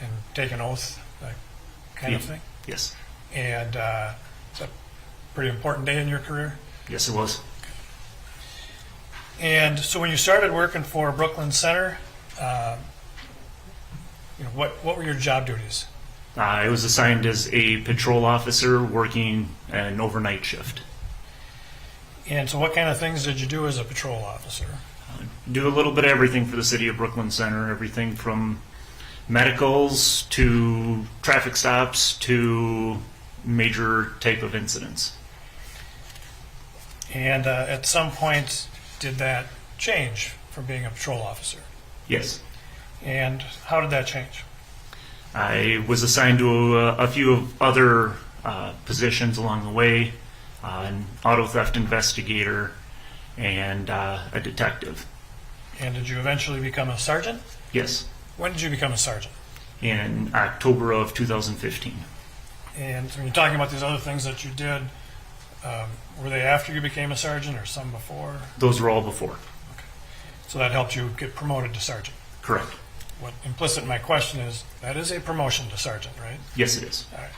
and take an oath, that kind of thing? Yes. And it's a pretty important day in your career. Yes, it was. And so when you started working for Brooklyn Center, what were your job duties? I was assigned as a patrol officer working an overnight shift. And so what kind of things did you do as a patrol officer? Do a little bit of everything for the city of Brooklyn Center, everything from medicals to traffic stops to major type of incidents. And at some point, did that change from being a patrol officer? Yes. And how did that change? I was assigned to a few of other positions along the way, an auto theft investigator and a detective. And did you eventually become a sergeant? Yes, When did you become a sergeant? in October of 2015. And when you're talking about these other things that you did, were they after you became a sergeant or some before? Those were all before. So that helped you get promoted to sergeant. Correct. What implicit in my question is, that is a promotion to sergeant, right? Yes, it is. All right.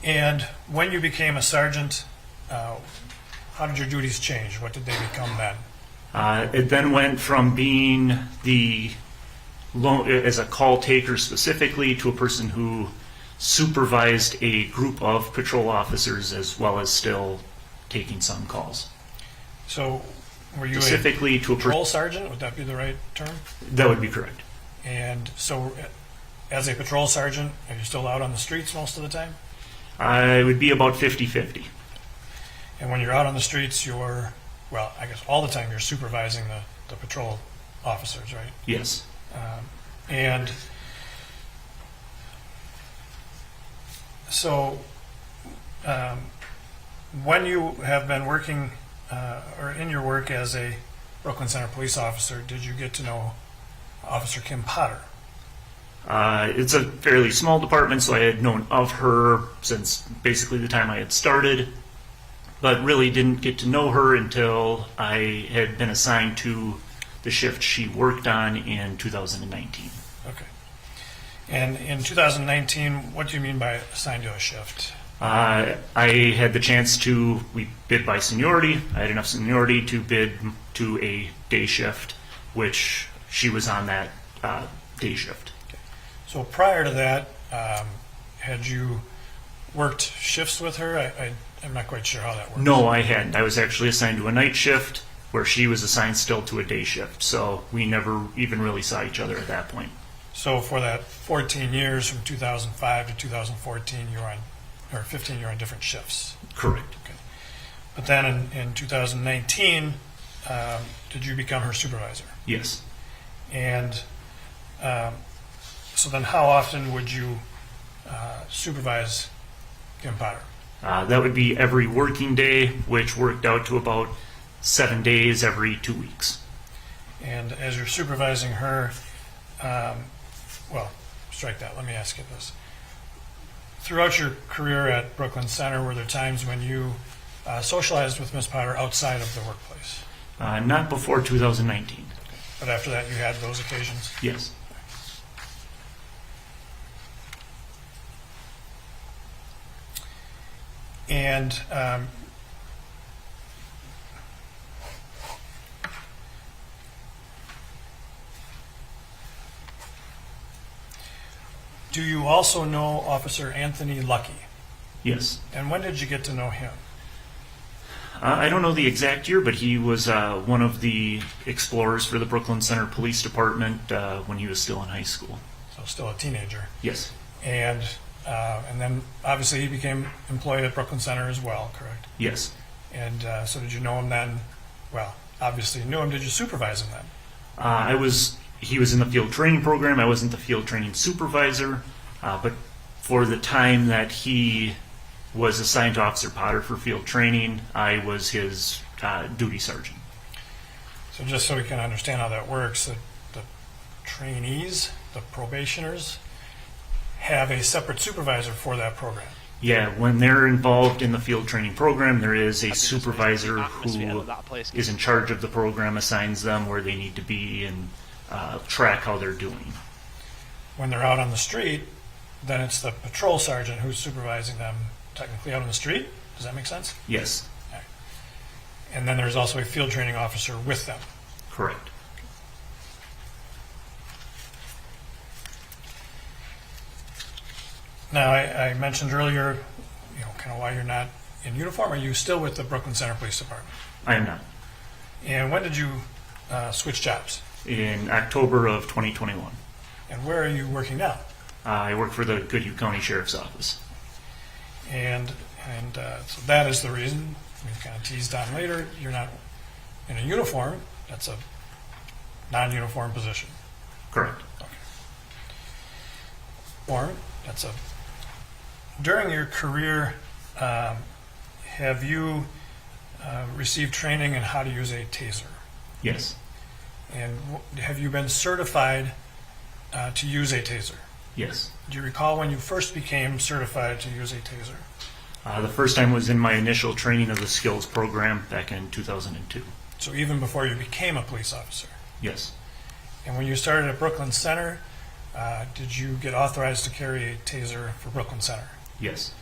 And when you became a sergeant, how did your duties change? What did they become then? It then went from being as a call taker specifically to a person who supervised a group of patrol officers as well as still taking some calls. So were you Specifically a to a patrol sergeant? Would that be the right term? That would be correct. And so as a patrol sergeant, are you still out on the streets most of the time? I would be about 50-50. And when you're out on the streets, well, I guess all the time you're supervising the patrol officers, right? Yes. And so when you have been working or in your work as a Brooklyn Center police officer, did you get to know Officer Kim Potter? It's a fairly small department, so I had known of her since basically the time I had started, but really didn't get to know her until I had been assigned to the shift she worked on in 2019. Okay. And in 2019, what do you mean by assigned to a shift? I had the chance we bid by seniority. I had enough seniority to bid to a day shift, which she was on that day shift. Okay. So prior to that, had you worked shifts with her? I'm not quite sure how that works. No, I hadn't. I was actually assigned to a night shift where she was assigned still to a day shift. So we never even really saw each other at that point. So for that 14 years, from 2005 to 2014, or 15, you're on different shifts. Correct. Okay. But then in 2019, did you become her supervisor? Yes. And so then how often would you supervise Kim Potter? That would be every working day, which worked out to about 7 days every 2 weeks. And as you're supervising her, well, strike that. Let me ask you this. Throughout your career at Brooklyn Center, were there times when you socialized with Ms. Potter outside of the workplace? Not before 2019. But after that, you had those occasions? Yes. And do you also know Officer Anthony Lucky? Yes. And when did you get to know him? I don't know the exact year, but he was one of the explorers for the Brooklyn Center Police Department when he was still in high school. So still a teenager. Yes. And then obviously he became employed at Brooklyn Center as well, correct? Yes. And so did you know him then? Well, obviously you knew him. Did you supervise him then? He was in the field training program. I wasn't the field training supervisor, but for the time that he was assigned to Officer Potter for field training, I was his duty sergeant. So just so we can understand how that works, the trainees, the probationers, have a separate supervisor for that program. Yeah, when they're involved in the field training program, there is a supervisor who is in charge of the program, assigns them where they need to be, and track how they're doing. when they're out on the street, then it's the patrol sergeant who's supervising them technically out on the street. Does that make sense? Yes, And then there's also a field training officer with them. correct. Now, I mentioned earlier, kind of why you're not in uniform. Are you still with the Brooklyn Center Police Department? I am not. And when did you switch jobs? In October of 2021. And where are you working now? I work for the Goodhue County Sheriff's Office. And so that is the reason, we kind of teased on later, you're not in a uniform. That's a non-uniform position. Correct. Or that's a. During your career, have you received training in how to use a taser? Yes. And have you been certified to use a taser? Yes. Do you recall when you first became certified to use a taser? The first time was in my initial training of the skills program back in 2002. So even before you became a police officer? Yes. And when you started at Brooklyn Center, did you get authorized to carry a taser for Brooklyn Center? Yes.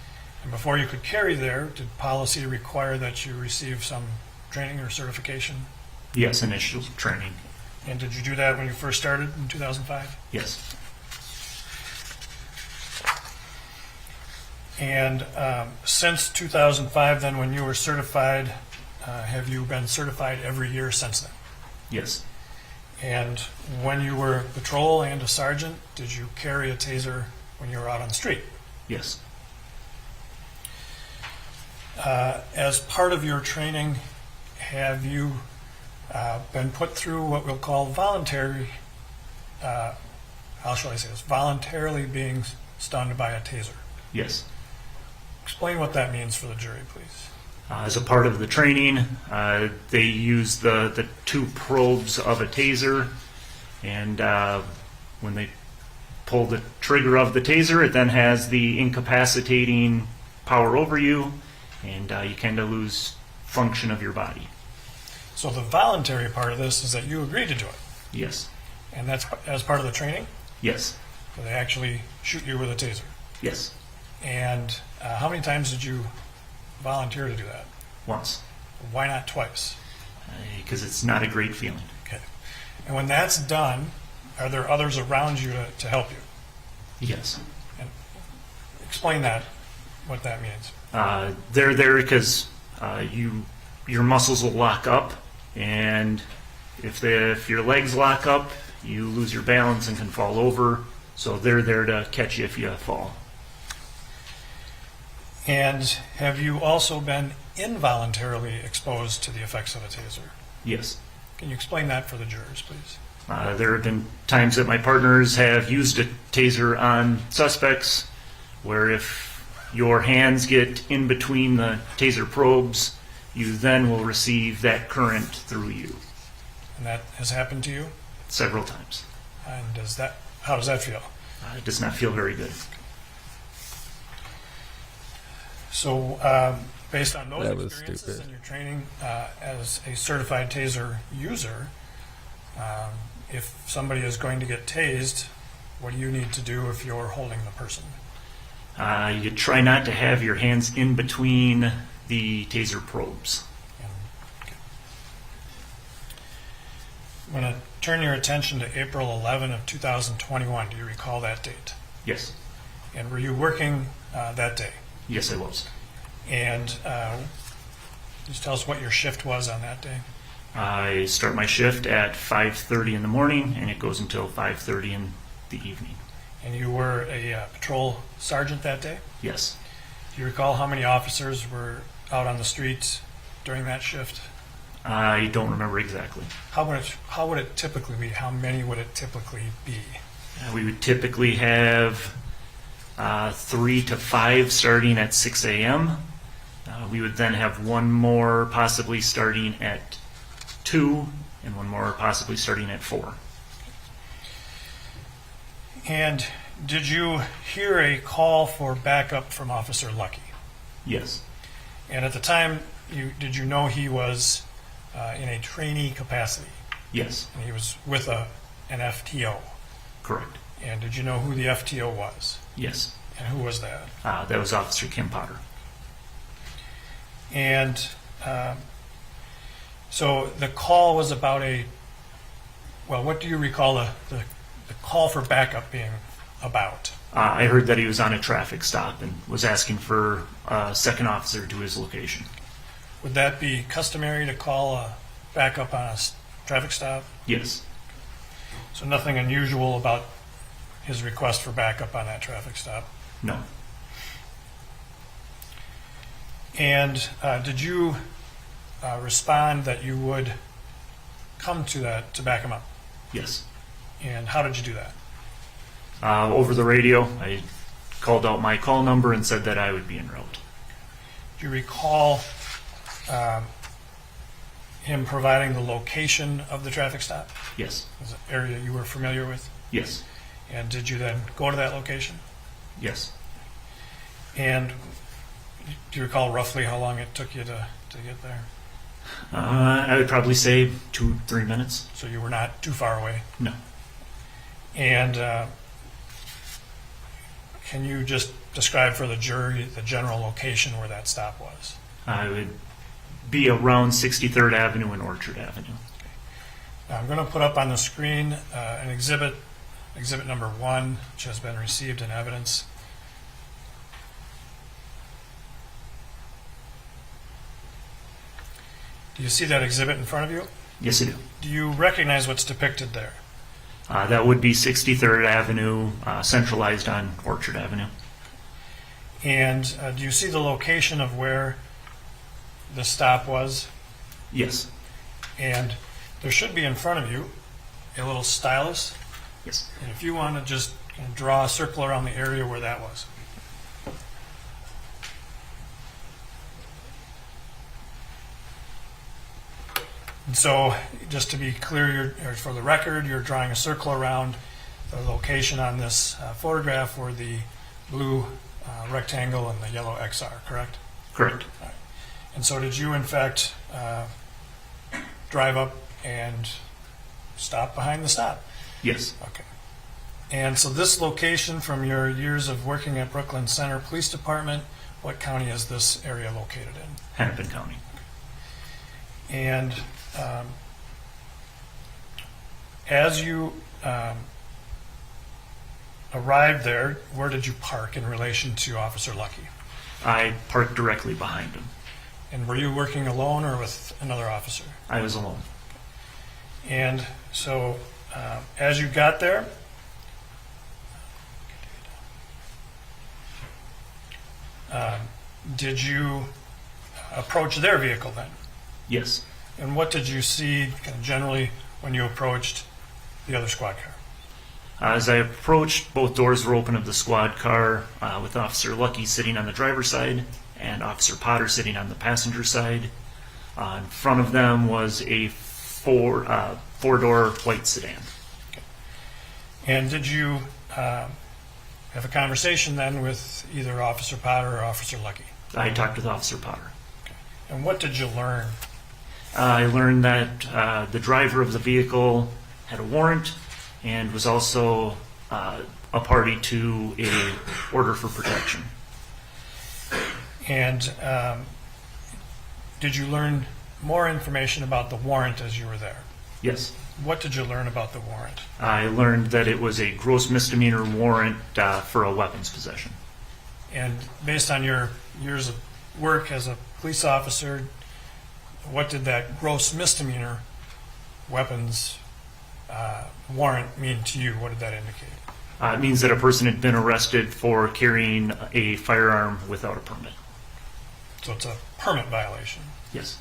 And before you could carry there, did policy require that you receive some training or certification? Yes, initial training. And did you do that when you first started in 2005? Yes. And since 2005, then, when you were certified, have you been certified every year since then? Yes. And when you were patrol and a sergeant, did you carry a taser when you were out on the street? Yes. As part of your training, have you been put through what we'll call voluntary, how shall I say this, voluntarily being stunned by a taser? Yes. Explain what that means for the jury, please. As a part of the training, they use the two probes of a taser, and when they pull the trigger of the taser, it then has the incapacitating power over you, and you kind of lose function of your body. So the voluntary part of this is that you agreed to do it, Yes. and that's as part of the training? Yes. So they actually shoot you with a taser. Yes. And how many times did you volunteer to do that? Once. Why not twice? Because it's not a great feeling. Okay. And when that's done, are there others around you to help you? Yes. And explain that, what that means. They're there because your muscles will lock up, and if your legs lock up, you lose your balance and can fall over. So they're there to catch you if you fall. And have you also been involuntarily exposed to the effects of a taser? Yes. Can you explain that for the jurors, please? There have been times that my partners have used a taser on suspects where if your hands get in between the taser probes, you then will receive that current through you. And that has happened to you? Several times. And how does that feel? It does not feel very good. So, based on those That was experiences stupid. and your training as a certified taser user, if somebody is going to get tased, what do you need to do if you're holding the person? You try not to have your hands in between the taser probes. Okay. I'm going to turn your attention to April 11 of 2021. Do you recall that date? Yes. And were you working that day? Yes, I was. And just tell us what your shift was on that day. I start my shift at 5:30 in the morning, and it goes until 5:30 in the evening. And you were a patrol sergeant that day? Yes. Do you recall how many officers were out on the streets during that shift? I don't remember exactly. How would it typically be? How many would it typically be? We would typically have 3 to 5 starting at 6 a.m. We would then have one more possibly starting at 2 and one more possibly starting at 4. And did you hear a call for backup from Officer Lucky? Yes. And at the time, did you know he was in a trainee capacity? Yes. And he was with an FTO? Correct. And did you know who the FTO was? Yes. And who was that? That was Officer Kim Potter. And so the call was about what do you recall the call for backup being about? I heard that he was on a traffic stop and was asking for a second officer to his location. Would that be customary to call a backup on a traffic stop? Yes. So nothing unusual about his request for backup on that traffic stop? No. And did you respond that you would come to that to back him up? Yes. And how did you do that? Over the radio, I called out my call number and said that I would be en route. Do you recall him providing the location of the traffic stop? Yes. Was it an area you were familiar with? Yes. And did you then go to that location? Yes. And do you recall roughly how long it took you to get there? I would probably say 2-3 minutes. So you were not too far away? No. And can you just describe for the jury the general location where that stop was? I would be around 63rd Avenue and Orchard Avenue. Now I'm going to put up on the screen an exhibit number 1, which has been received in evidence. Do you see that exhibit in front of you? Yes, I do. Do you recognize what's depicted there? That would be 63rd Avenue, centralized on Orchard Avenue. And do you see the location of where the stop was? Yes. And there should be in front of you a little stylus. Yes. And if you want to just kind of draw a circle around the area where that was. And so, just to be clear, or for the record, you're drawing a circle around the location on this photograph where the blue rectangle and the yellow X are, correct? Correct. Right. And so did you, in fact, drive up and stop behind the stop? Yes. Okay. And so this location, from your years of working at Brooklyn Center Police Department, what county is this area located in? Hennepin County. And as you arrived there, where did you park in relation to Officer Lucky? I parked directly behind him. And were you working alone or with another officer? I was alone. And so as you got there, did you approach their vehicle then? Yes. And what did you see kind of generally when you approached the other squad car? As I approached, both doors were open of the squad car, with Officer Lucky sitting on the driver's side and Officer Potter sitting on the passenger side. In front of them was a four-door white sedan. Okay. And did you have a conversation then with either Officer Potter or Officer Lucky? I talked with Officer Potter. Okay. And what did you learn? I learned that the driver of the vehicle had a warrant and was also a party to a order for protection. And did you learn more information about the warrant as you were there? Yes. What did you learn about the warrant? I learned that it was a gross misdemeanor warrant for a weapons possession. And based on your years of work as a police officer, what did that gross misdemeanor weapons warrant mean to you? What did that indicate? It means that a person had been arrested for carrying a firearm without a permit. So it's a permit violation. Yes.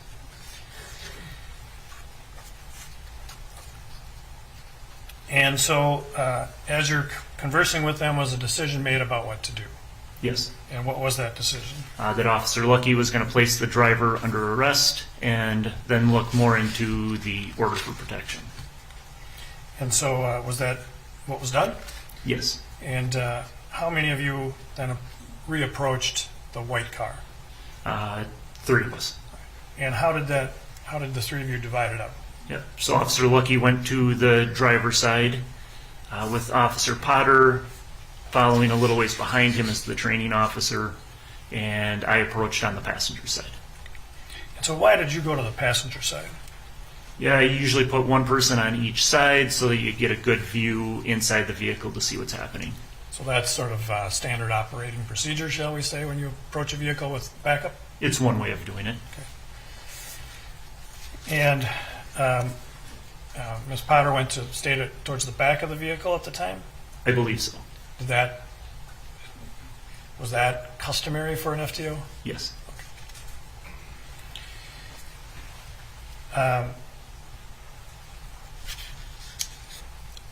And so as you're conversing with them, was a decision made about what to do? Yes. And what was that decision? That Officer Lucky was going to place the driver under arrest and then look more into the order for protection. And so was that what was done? Yes. And how many of you then reapproached the white car? 3 of us. And how did the three of you divide it up? Yep. So Officer Lucky went to the driver's side. with Officer Potter following a little ways behind him as the training officer, and I approached on the passenger side. And so why did you go to the passenger side? Yeah, I usually put one person on each side so that you get a good view inside the vehicle to see what's happening. So that's sort of standard operating procedure, shall we say, when you approach a vehicle with backup? It's one way of doing it. And Ms. Potter went to stay towards the back of the vehicle at the time? I believe so. Was that customary for an FTO? Yes.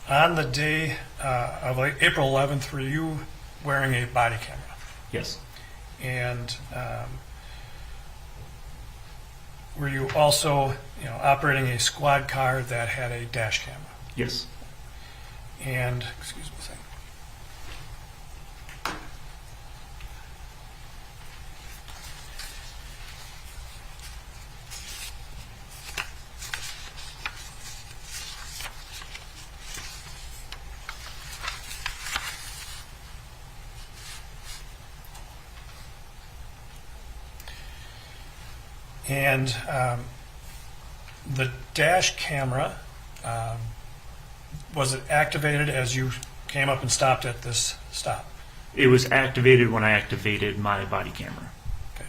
On the day of April 11th, were you wearing a body camera? Yes. And were you also, operating a squad car that had a dash camera? Yes. And, excuse me a second. And the dash camera, was it activated as you came up and stopped at this stop? It was activated when I activated my body camera. Okay.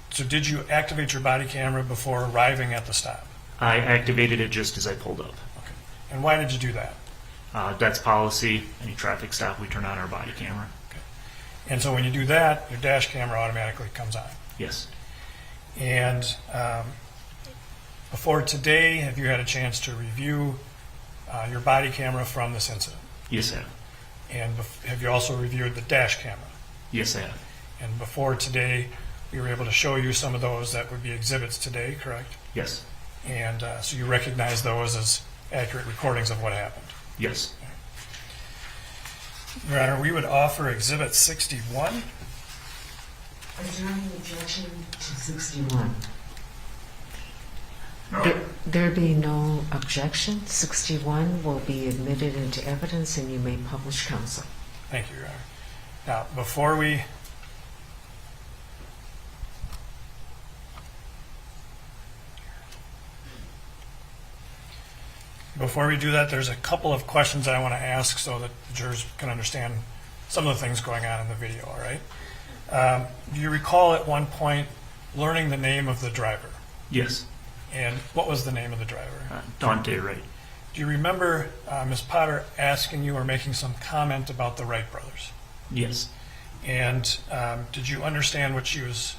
So did you activate your body camera before arriving at the stop? I activated it just as I pulled up. Okay. And why did you do that? That's policy. Any traffic stop, we turn on our body camera. Okay. And so when you do that, your dash camera automatically comes on. Yes. And before today, have you had a chance to review your body camera from this incident? Yes, I have. And have you also reviewed the dash camera? Yes, I have. And before today, we were able to show you some of those that would be exhibits today, correct? Yes. And so you recognize those as accurate recordings of what happened? Yes. Your Honor, we would offer Exhibit 61. Is there any objection to 61? No. There being no objection, 61 will be admitted into evidence and you may publish counsel. Thank you, Your Honor. Now, before we do that, there's a couple of questions I want to ask so that the jurors can understand some of the things going on in the video, all right? Do you recall at one point learning the name of the driver? Yes. And what was the name of the driver? Dante Wright. Do you remember Ms. Potter asking you or making some comment about the Wright brothers? Yes. And did you understand what she was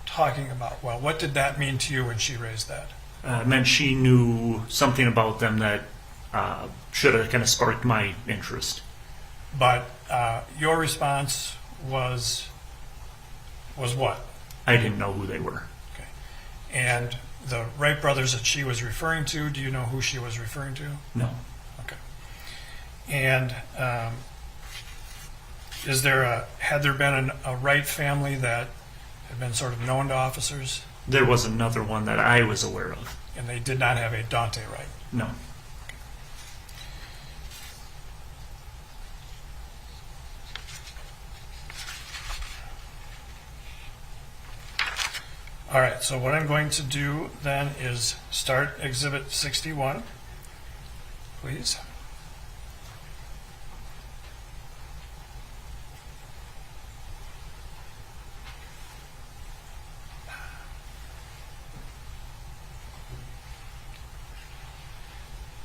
talking about? Well, what did that mean to you when she raised that? It meant she knew something about them that should have kind of sparked my interest. But your response was what? I didn't know who they were. Okay. And the Wright brothers that she was referring to, do you know who she was referring to? No. Okay. And had there been a Wright family that had been sort of known to officers? There was another one that I was aware of. And they did not have a Dante Wright? No. All right, so what I'm going to do then is start Exhibit 61, please.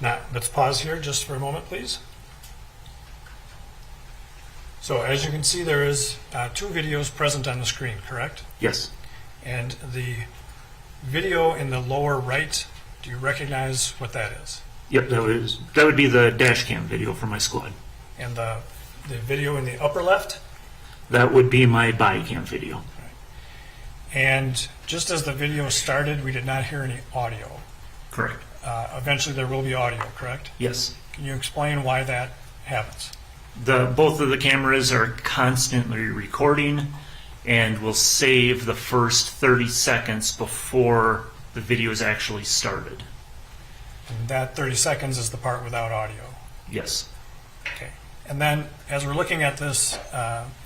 Now, let's pause here just for a moment, please. So as you can see, there is two videos present on the screen, correct? Yes. And the video in the lower right, do you recognize what that is? Yep, that would be the dash cam video for my squad. And the video in the upper left? That would be my body cam video. And just as the video started, we did not hear any audio. Correct. Eventually there will be audio, correct? Yes. Can you explain why that happens? Both of the cameras are constantly recording and will save the first 30 seconds before the video is actually started. And that 30 seconds is the part without audio. Yes. Okay. And then, as we're looking at this,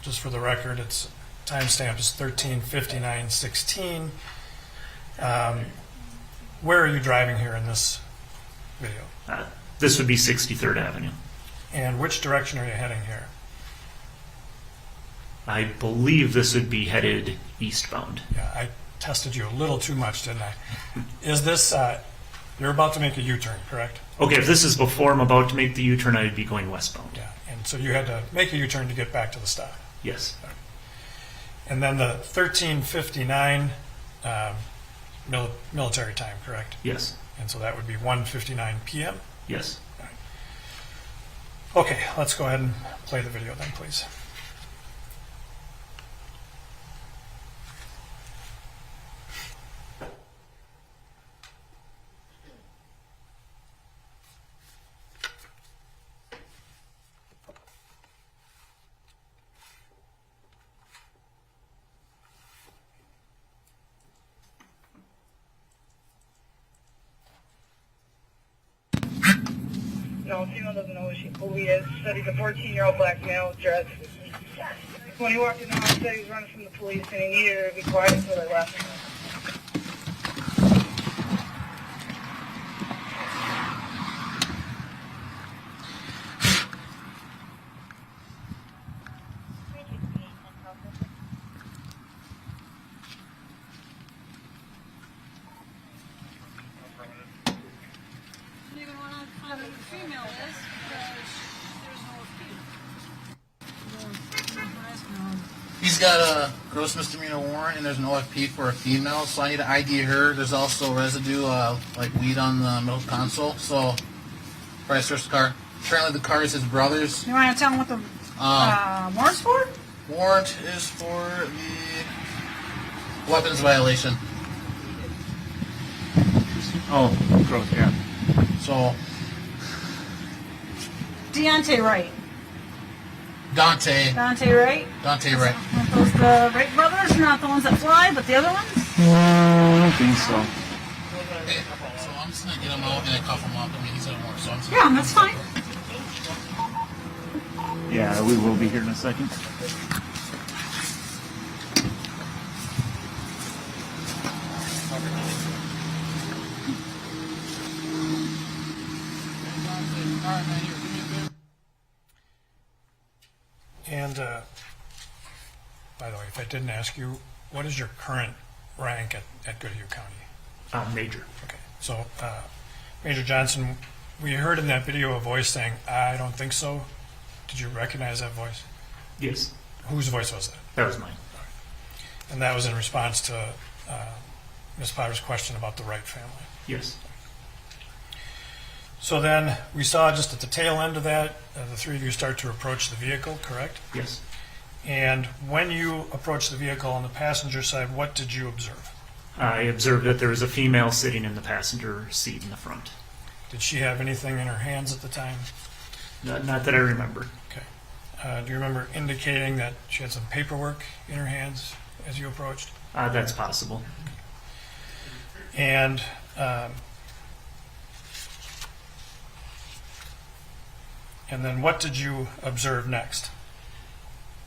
just for the record, its timestamp is 13:59:16. Where are you driving here in this video? This would be 63rd Avenue. And which direction are you heading here? I believe this would be headed eastbound. Yeah, I tested you a little too much, didn't I? Is this, you're about to make a U-turn, correct? Okay, if this is before I'm about to make the U-turn, I'd be going westbound. Yeah, and so you had to make a U-turn to get back to the stop. Yes. And then the 13:59 military time, correct? Yes. And so that would be 1:59 p.m.? Yes. Okay, let's go ahead and play the video then, please. No, female doesn't know who he is. Said he's a 14-year-old black male dressed. When he walked in the house, said he was running from the police and he needed her to be quiet until they left. Even when I find out the female is, because there's no appeal. He's got a gross misdemeanor warrant, and there's an OFP for a female, so I need to ID her. There's also residue, like weed on the middle console, so probably search the car. Apparently the car is his brother's. You want to tell them what the warrant's for? Warrant is for the weapons violation. Oh, gross, yeah. So, Deontay Wright. Dante Wright. Wright. Aren't those the Wright brothers? Not the ones that fly, but the other ones? I don't think so. Okay, so I'm just gonna get him out and cuff him up. I mean, he's at work, so I'm just Yeah, that's fine. Yeah, we will be here in a second. Alright, man, here, give me a favor. And, by the way, if I didn't ask you, what is your current rank at Goodhue County? Major. Okay, so, Major Johnson, we heard in that video a voice saying, "I don't think so." Did you recognize that voice? Yes, Whose voice was that? that was mine. And that was in response to Ms. Potter's question about the Wright family. Yes. So then, we saw just at the tail end of that, the three of you start to approach the vehicle, correct? Yes. And when you approached the vehicle on the passenger side, what did you observe? I observed that there was a female sitting in the passenger seat in the front. Did she have anything in her hands at the time? Not that I remember. Okay. Do you remember indicating that she had some paperwork in her hands as you approached? That's possible. And then what did you observe next?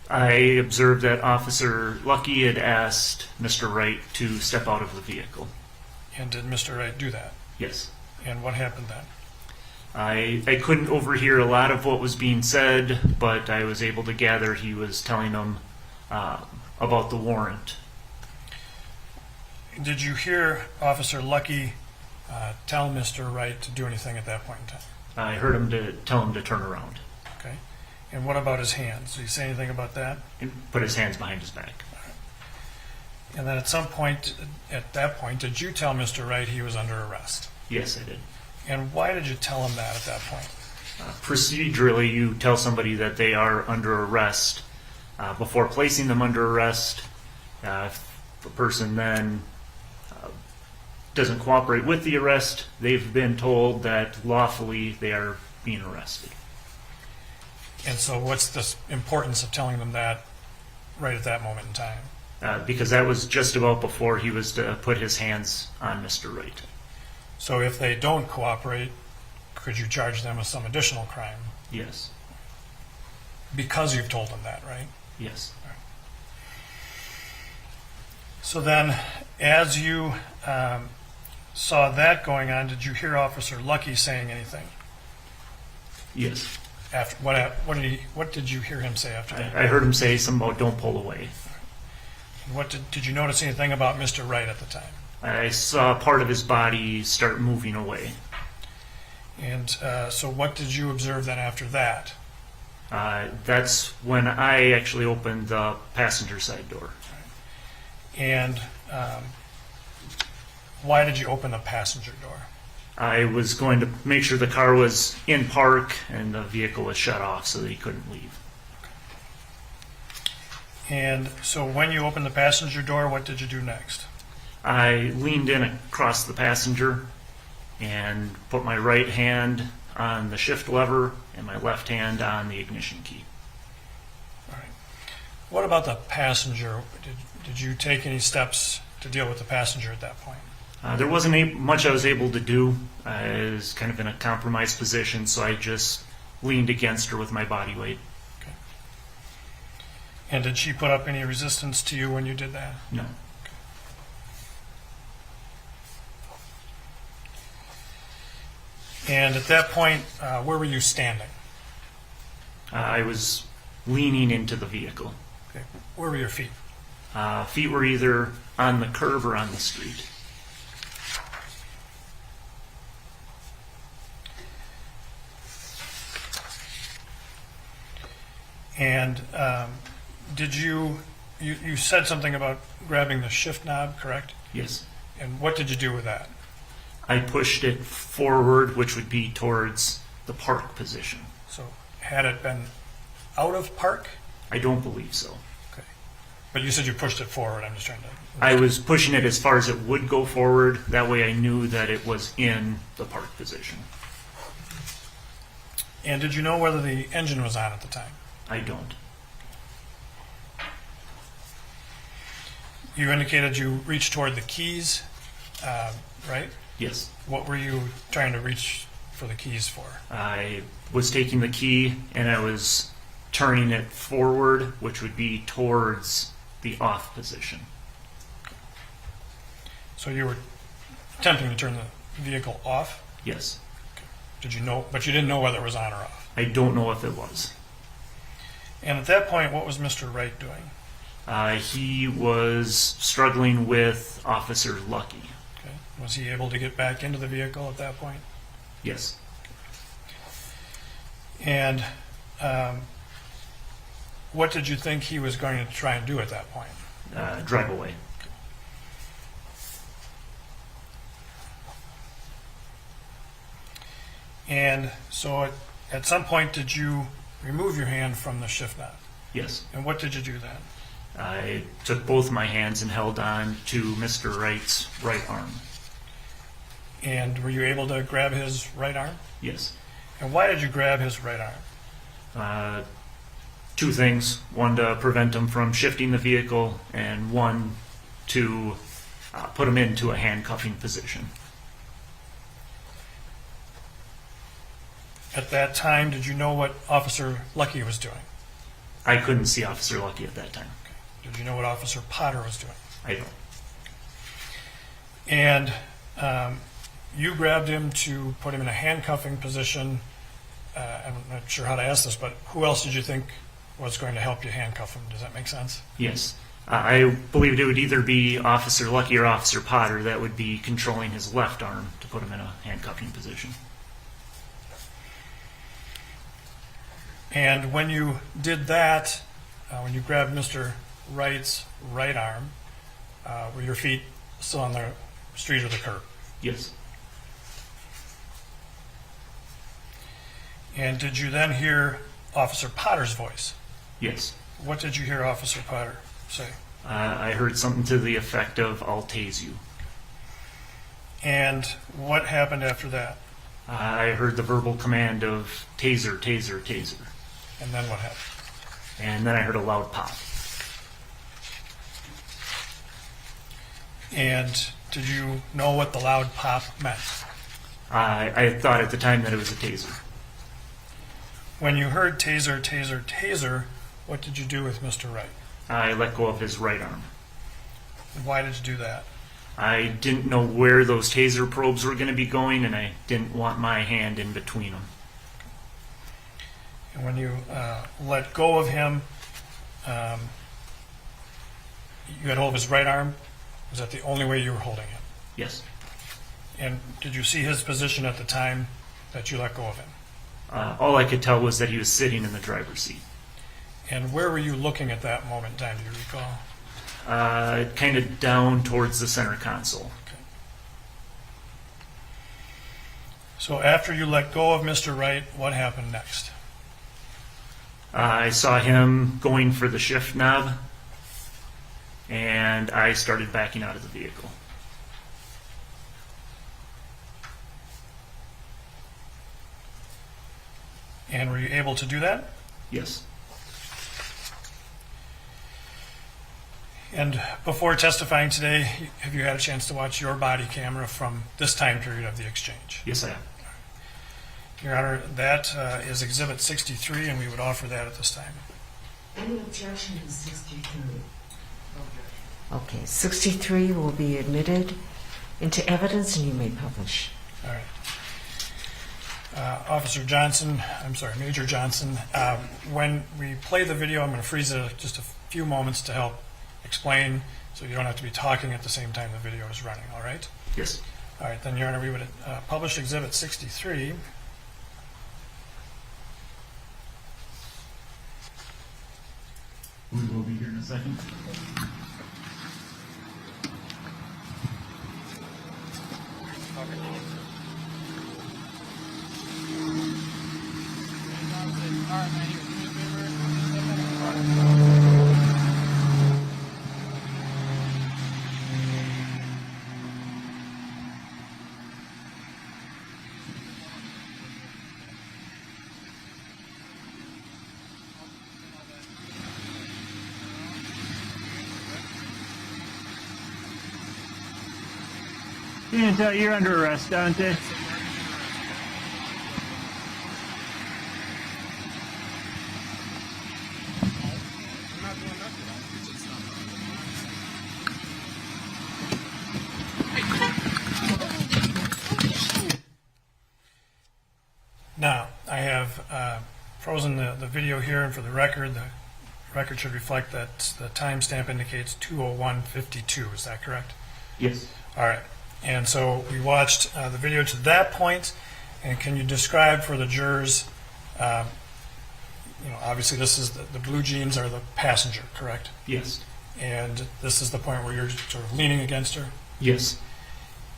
I observed that Officer Lucky had asked Mr. Wright to step out of the vehicle. And did Mr. Wright do that? Yes. And what happened then? I couldn't overhear a lot of what was being said, but I was able to gather he was telling them about the warrant. Did you hear Officer Lucky tell Mr. Wright to do anything at that point in time? I heard him tell him to turn around Okay. And what about his hands? Did he say anything about that? and put his hands behind his back. And then at some point, at that point, did you tell Mr. Wright he was under arrest? Yes, I did. And why did you tell him that at that point? Procedurally, you tell somebody that they are under arrest before placing them under arrest. If the person then doesn't cooperate with the arrest, they've been told that lawfully they are being arrested. And so what's the importance of telling them that right at that moment in time? Because that was just about before he was to put his hands on Mr. Wright. So if they don't cooperate, could you charge them with some additional crime? Yes. Because you've told them that, right? Yes. So then, as you saw that going on, did you hear Officer Lucky saying anything? Yes. After what did you hear him say after that? I heard him say something about don't pull away. What did you notice anything about Mr. Wright at the time? I saw part of his body start moving away. And so what did you observe then after that? That's when I actually opened the passenger side door. And why did you open the passenger door? I was going to make sure the car was in park and the vehicle was shut off so that he couldn't leave. And so when you opened the passenger door, what did you do next? I leaned in across the passenger and put my right hand on the shift lever and my left hand on the ignition key. All right. What about the passenger? Did you take any steps to deal with the passenger at that point? There wasn't much I was able to do. I was kind of in a compromised position, so I just leaned against her with my body weight. Okay. And did she put up any resistance to you when you did that? No. And at that point, where were you standing? I was leaning into the vehicle. Okay. Where were your feet? Feet were either on the curb or on the street. And did you said something about grabbing the shift knob, correct? Yes. And what did you do with that? I pushed it forward, which would be towards the park position. So had it been out of park? I don't believe so. Okay. But you said you pushed it forward. I'm just trying to... I was pushing it as far as it would go forward. That way I knew that it was in the park position. And did you know whether the engine was on at the time? I don't. You indicated you reached toward the keys, right? Yes. What were you trying to reach for the keys for? I was taking the key and I was turning it forward, which would be towards the off position. So you were attempting to turn the vehicle off? Yes. Did you know, but you didn't know whether it was on or off? I don't know if it was. And at that point, what was Mr. Wright doing? He was struggling with Officer Lucky. Okay. Was he able to get back into the vehicle at that point? Yes. And what did you think he was going to try and do at that point? Drive away. And so at some point, did you remove your hand from the shift knob? Yes. And what did you do then? I took both my hands and held on to Mr. Wright's right arm. And were you able to grab his right arm? Yes. And why did you grab his right arm? Two things. One, to prevent him from shifting the vehicle, and one, to put him into a handcuffing position. At that time, did you know what Officer Lucky was doing? I couldn't see Officer Lucky at that time. Did you know what Officer Potter was doing? I don't. And you grabbed him to put him in a handcuffing position. I'm not sure how to ask this, but who else did you think was going to help you handcuff him? Does that make sense? Yes. I believed it would either be Officer Lucky or Officer Potter that would be controlling his left arm to put him in a handcuffing position. And when you did that, when you grabbed Mr. Wright's right arm, were your feet still on the street or the curb? Yes. And did you then hear Officer Potter's voice? Yes. What did you hear Officer Potter say? I heard something to the effect of, "I'll tase you." And what happened after that? I heard the verbal command of taser, taser, taser. And then what happened? And then I heard a loud pop. And did you know what the loud pop meant? I thought at the time that it was a taser. When you heard taser, taser, taser, what did you do with Mr. Wright? I let go of his right arm. And why did you do that? I didn't know where those taser probes were going to be going, and I didn't want my hand in between them. And when you let go of him, you had hold of his right arm. Was that the only way you were holding him? Yes. And did you see his position at the time that you let go of him? All I could tell was that he was sitting in the driver's seat. And where were you looking at that moment in time? Do you recall? Kind of down towards the center console. Okay. So after you let go of Mr. Wright, what happened next? I saw him going for the shift knob, and I started backing out of the vehicle. And were you able to do that? Yes. And before testifying today, have you had a chance to watch your body camera from this time period of the exchange? Yes, I have. Your Honor, that is Exhibit 63, and we would offer that at this time. Any objection to 63? Okay, 63 will be admitted into evidence and you may publish. All right. Officer Johnson, I'm sorry, Major Johnson, when we play the video, I'm going to freeze it just a few moments to help explain so you don't have to be talking at the same time the video is running, all right? Yes. All right, then, Your Honor, we would publish Exhibit 63. We will be here in a second. You're under arrest, Dante. Now, I have frozen the video here, and for the record should reflect that the timestamp indicates 2:01:52. Is that correct? Yes. All right. And so we watched the video to that point, and can you describe for the jurors, obviously this is the blue jeans are the passenger, correct? Yes. And this is the point where you're sort of leaning against her? Yes.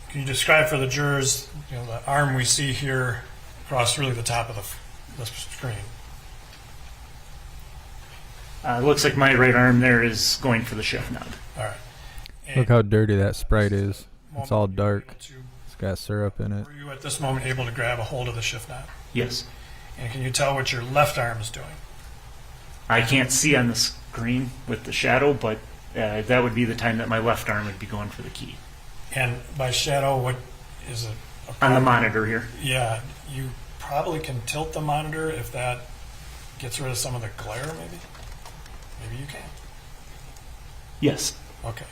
Can you describe for the jurors, the arm we see here across really the top of the screen? It looks like my right arm there is going for the shift knob. All right. Look how dirty that Sprite is. It's all dark. To, It's got syrup in it. were you at this moment able to grab a hold of the shift knob? Yes. And can you tell what your left arm is doing? I can't see on the screen with the shadow, but that would be the time that my left arm would be going for the key. And by shadow, what is it? On the monitor here. Yeah, you probably can tilt the monitor if that gets rid of some of the glare, maybe? Maybe you can. Yes. Okay.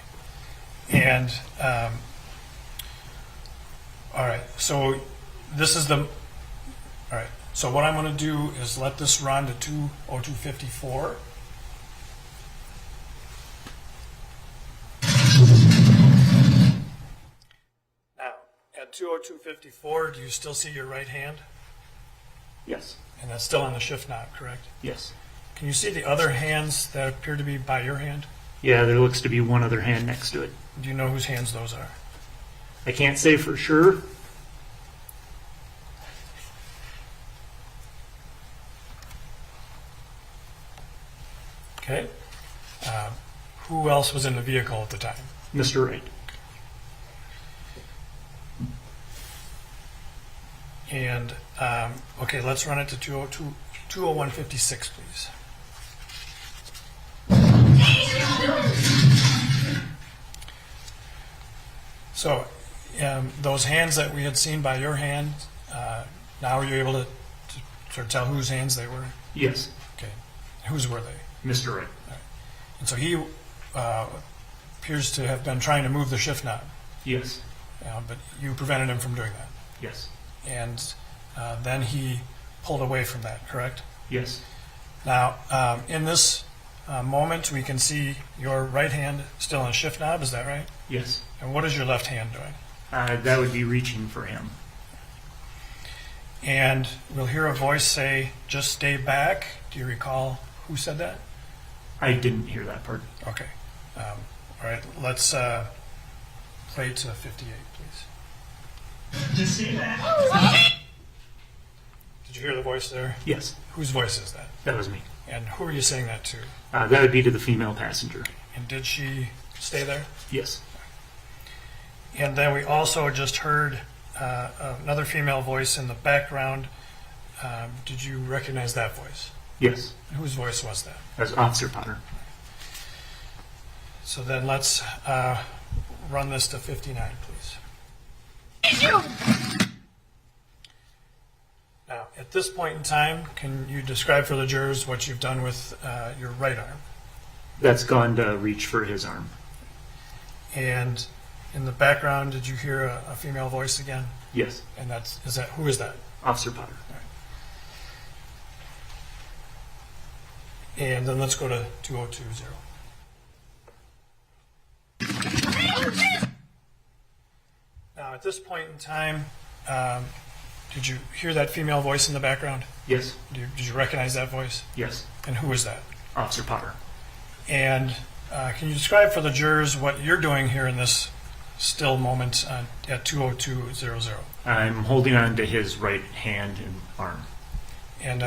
And, all right, so this is all right, so what I'm going to do is let this run to 2:02:54. Now, at 2:02:54, do you still see your right hand? Yes. And that's still on the shift knob, correct? Yes. Can you see the other hands that appear to be by your hand? Yeah, there looks to be one other hand next to it. Do you know whose hands those are? I can't say for sure. Okay. Who else was in the vehicle at the time? Mr. Wright. And, okay, let's run it to 2:01:56, please. So, those hands that we had seen by your hand, now are you able to sort of tell whose hands they were? Yes, Okay. Whose were they? Mr. Wright. And so he appears to have been trying to move the shift knob, Yes, but you prevented him from doing that. yes, And then he pulled away from that, correct? yes, Now, in this moment, we can see your right hand still on the shift knob, is that right? yes. And what is your left hand doing? That would be reaching for him. And we'll hear a voice say, "Just stay back." Do you recall who said that? I didn't hear that part. Okay. All right, let's play to 58, please. Just say that. Did you hear the voice there? Yes, Whose voice is that? that was me. And who are you saying that to? That would be to the female passenger. And did she stay there? Yes, And then we also just heard another female voice in the background. Did you recognize that voice? yes. And whose voice was that? That was Officer Potter. So then let's run this to 59, please. Now, at this point in time, can you describe for the jurors what you've done with your right arm? That's gone to reach for his arm. And in the background, did you hear a female voice again? Yes, And who is that? Officer Potter. And then let's go to 2020. Now, at this point in time, did you hear that female voice in the background? Yes, Did you recognize that voice? yes. And who was that? Officer Potter. And can you describe for the jurors what you're doing here in this still moment at 2:02:00? I'm holding on to his right hand and arm. And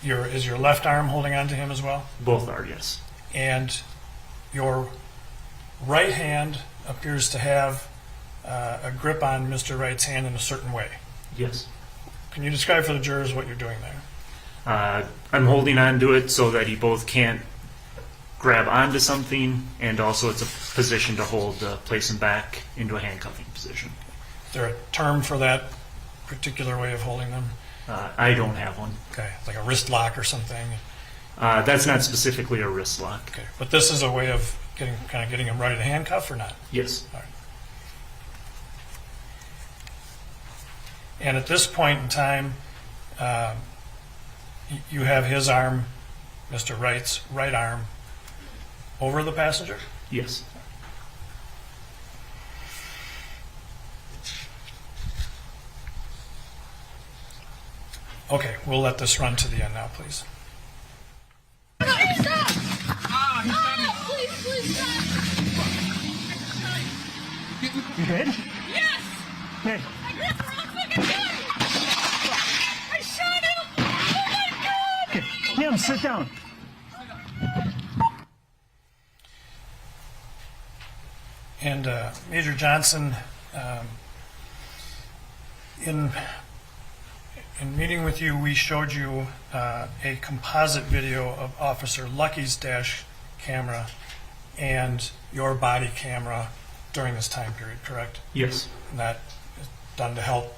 is your left arm holding on to him as well? Both are, yes. And your right hand appears to have a grip on Mr. Wright's hand in a certain way. Yes. Can you describe for the jurors what you're doing there? I'm holding on to it so that he both can't grab onto something, and also it's a position to hold, place him back into a handcuffing position. Is there a term for that particular way of holding them? I don't have one. Okay, like a wrist lock or something. That's not specifically a wrist lock. Okay, but this is a way of getting him ready to handcuff or not? Yes. All right. And at this point in time, you have his arm, Mr. Wright's right arm, over the passenger? Yes. Okay, we'll let this run to the end now, please. Please stop! Please stop! You good? Yes! Okay. I grabbed the wrong fucking guy! I shot him! Oh my god! Okay. Kim, sit down. And Major Johnson, in meeting with you, we showed you a composite video of Officer Lucky's dash camera and your body camera during this time period, correct? Yes. And that is done to help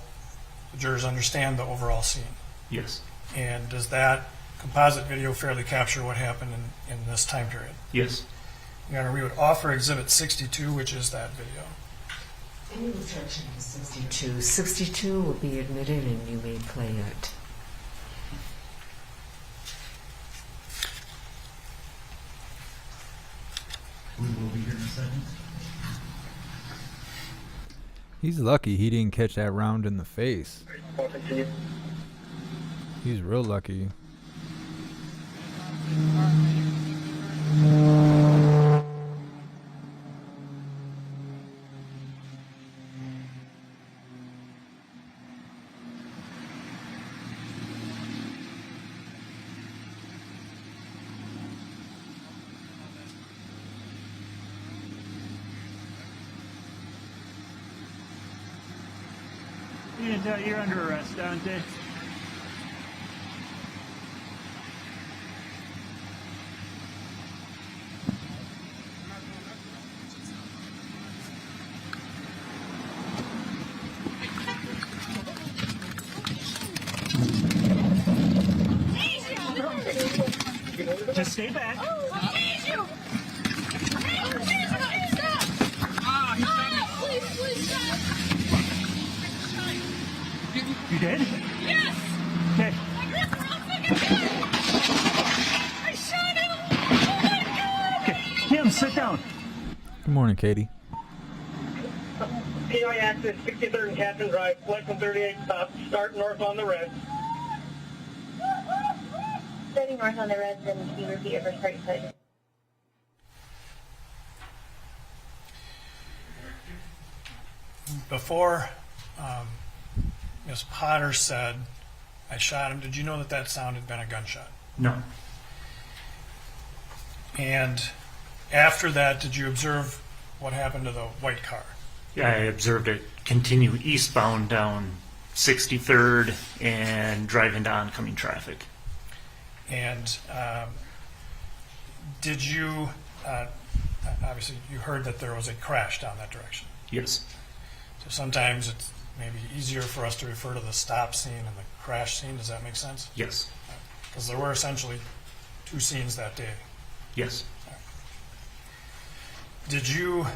the jurors understand the overall scene. Yes. And does that composite video fairly capture what happened in this time period? Yes. Your Honor, we would offer Exhibit 62, which is that video. Any objection to 62? 62 will be admitted and you may play it. We will be here in a second. He's lucky he didn't catch that round in the face. He's real lucky. You're under arrest, Dante. Just stay back. Oh, I need you! Hey, please, stop! Please, stop! You did? Yes! Okay. My grip around fucking dead! I shot him! Oh my god! Okay. Tim, sit down. Good morning, Katie. PI access 63rd and Captain Drive, flight from 38 stop, start north on the red. Starting north on the red, then can you repeat your first part, please? Before Ms. Potter said, I shot him, did you know that that sound had been a gunshot? No. And after that, did you observe what happened to the white car? Yeah, I observed it continue eastbound down 63rd and drive into oncoming traffic. And did you, obviously you heard that there was a crash down that direction. Yes. So sometimes it's maybe easier for us to refer to the stop scene and the crash scene. Does that make sense? Yes. Because there were essentially two scenes that day. Yes. Did you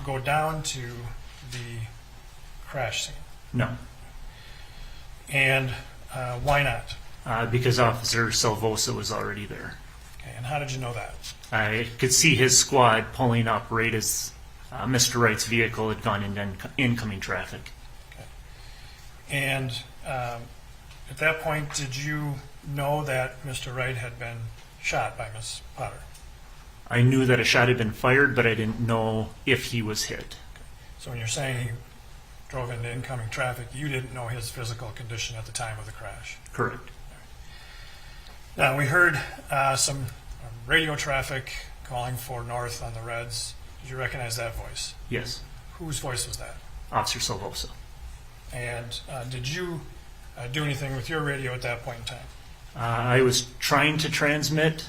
go down to the crash scene? No. And why not? Because Officer Salvosa was already there. Okay, and how did you know that? I could see his squad pulling up right as Mr. Wright's vehicle had gone into incoming traffic. Okay. And at that point, did you know that Mr. Wright had been shot by Ms. Potter? I knew that a shot had been fired, but I didn't know if he was hit. So when you're saying he drove into incoming traffic, you didn't know his physical condition at the time of the crash? Correct. Now, we heard some radio traffic calling for north on the reds. Did you recognize that voice? Yes. Whose voice was that? Officer Salvosa. And did you do anything with your radio at that point in time? I was trying to transmit,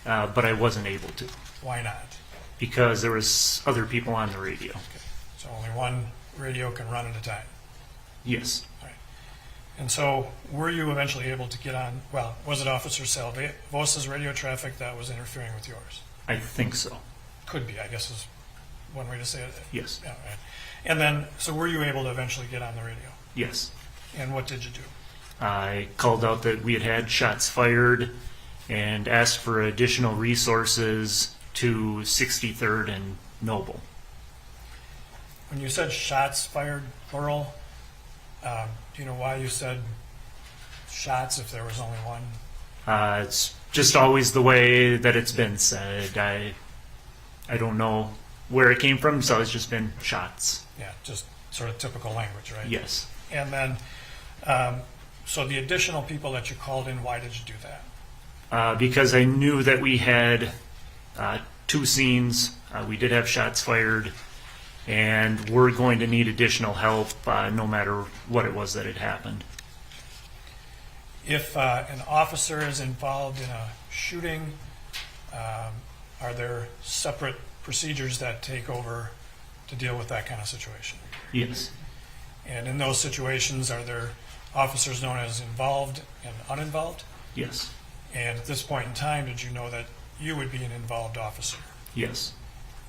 but I wasn't able to Why not? because there was other people on the radio. Okay. So only one radio can run at a time. Yes. And so were you eventually able to get on, well, was it Officer Salvosa's radio traffic that was interfering with yours? I think so. Could be, I guess is one way to say it. Yes. Yeah, right. And then, so were you able to eventually get on the radio? Yes. And what did you do? I called out that we had had shots fired and asked for additional resources to 63rd and Noble. When you said shots fired, plural, do you know why you said shots if there was only one? It's just always the way that it's been said. I don't know where it came from, so it's just been shots. Yeah, just sort of typical language, right? Yes. And then, so the additional people that you called in, why did you do that? Because I knew that we had two scenes. We did have shots fired, and we're going to need additional help no matter what it was that had happened. If an officer is involved in a shooting, are there separate procedures that take over to deal with that kind of situation? Yes. And in those situations, are there officers known as involved and uninvolved? Yes. And at this point in time, did you know that you would be an involved officer Yes.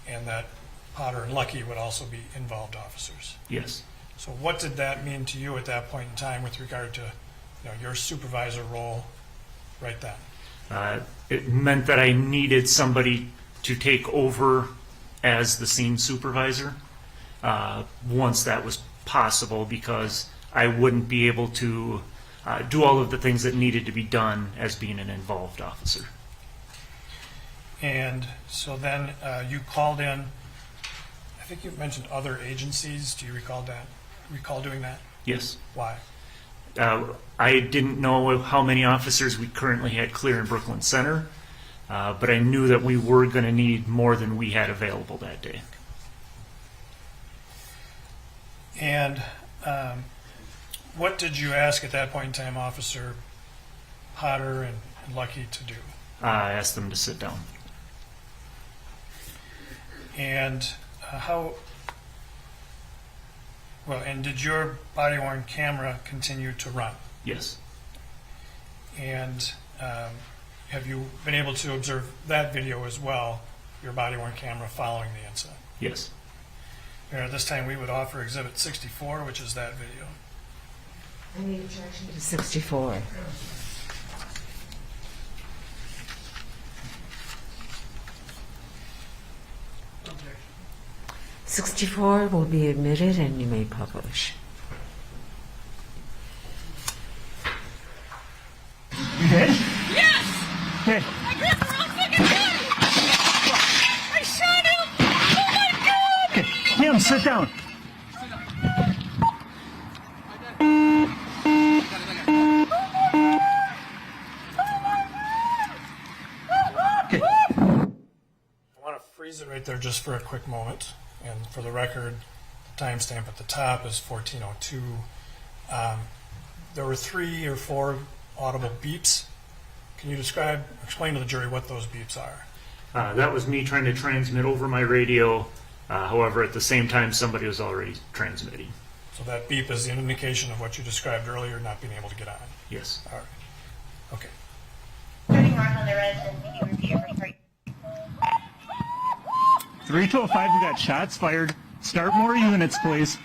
and that Potter and Lucky would also be involved officers? Yes. So what did that mean to you at that point in time with regard to your supervisor role right then? It meant that I needed somebody to take over as the scene supervisor once that was possible, because I wouldn't be able to do all of the things that needed to be done as being an involved officer. And so then you called in, I think you mentioned other agencies. Do you recall doing that? Yes. Why? I didn't know how many officers we currently had clear in Brooklyn Center, but I knew that we were going to need more than we had available that day. And what did you ask at that point in time Officer Potter and Lucky to do? I asked them to sit down. And and did your body-worn camera continue to run? Yes. And have you been able to observe that video as well, your body-worn camera following the incident? Yes. Here, at this time, we would offer Exhibit 64, which is that video. Any objection to 64? Objection. 64 will be admitted and you may publish. You did? Yes! Okay. I grabbed the wrong fucking gun! I shot him! Oh my god! Okay. Kim, sit down. Okay. I want to freeze it right there just for a quick moment. And for the record, the timestamp at the top is 14:02. There were 3 or 4 audible beeps. Can you explain to the jury what those beeps are? That was me trying to transmit over my radio. However, at the same time, somebody was already transmitting. So that beep is an indication of what you described earlier, not being able to get on. Yes. All right. Okay. Starting north on the red, and can you repeat your first target? 305, we got shots fired. Start more units, please.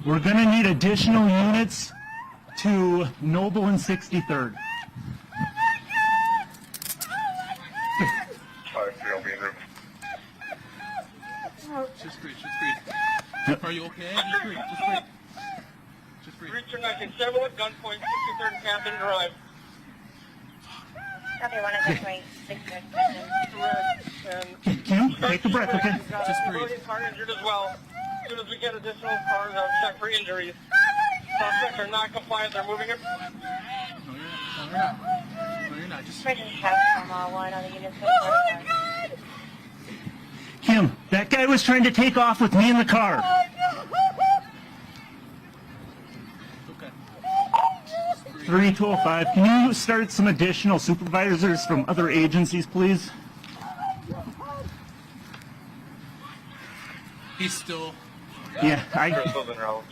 We're going to need additional units to Noble and 63rd. Just breathe. Are you okay? Just breathe. Just breathe. Reach your 1970 at gunpoint, 63rd and Catherine Drive. Copy 1 at gunpoint, 63rd. And Kim, take a breath, okay? Just breathe. Car injured as well. As soon as we get additional cars, I'll check for injuries. Suspects are not compliant. They're moving it. No, you're not. Just Emergency task from 1 on the unit 64. Kim, that guy was trying to take off with me in the car. okay. 3205, can you start some additional supervisors from other agencies, please? He's still. Yeah, I... Crystal's en route.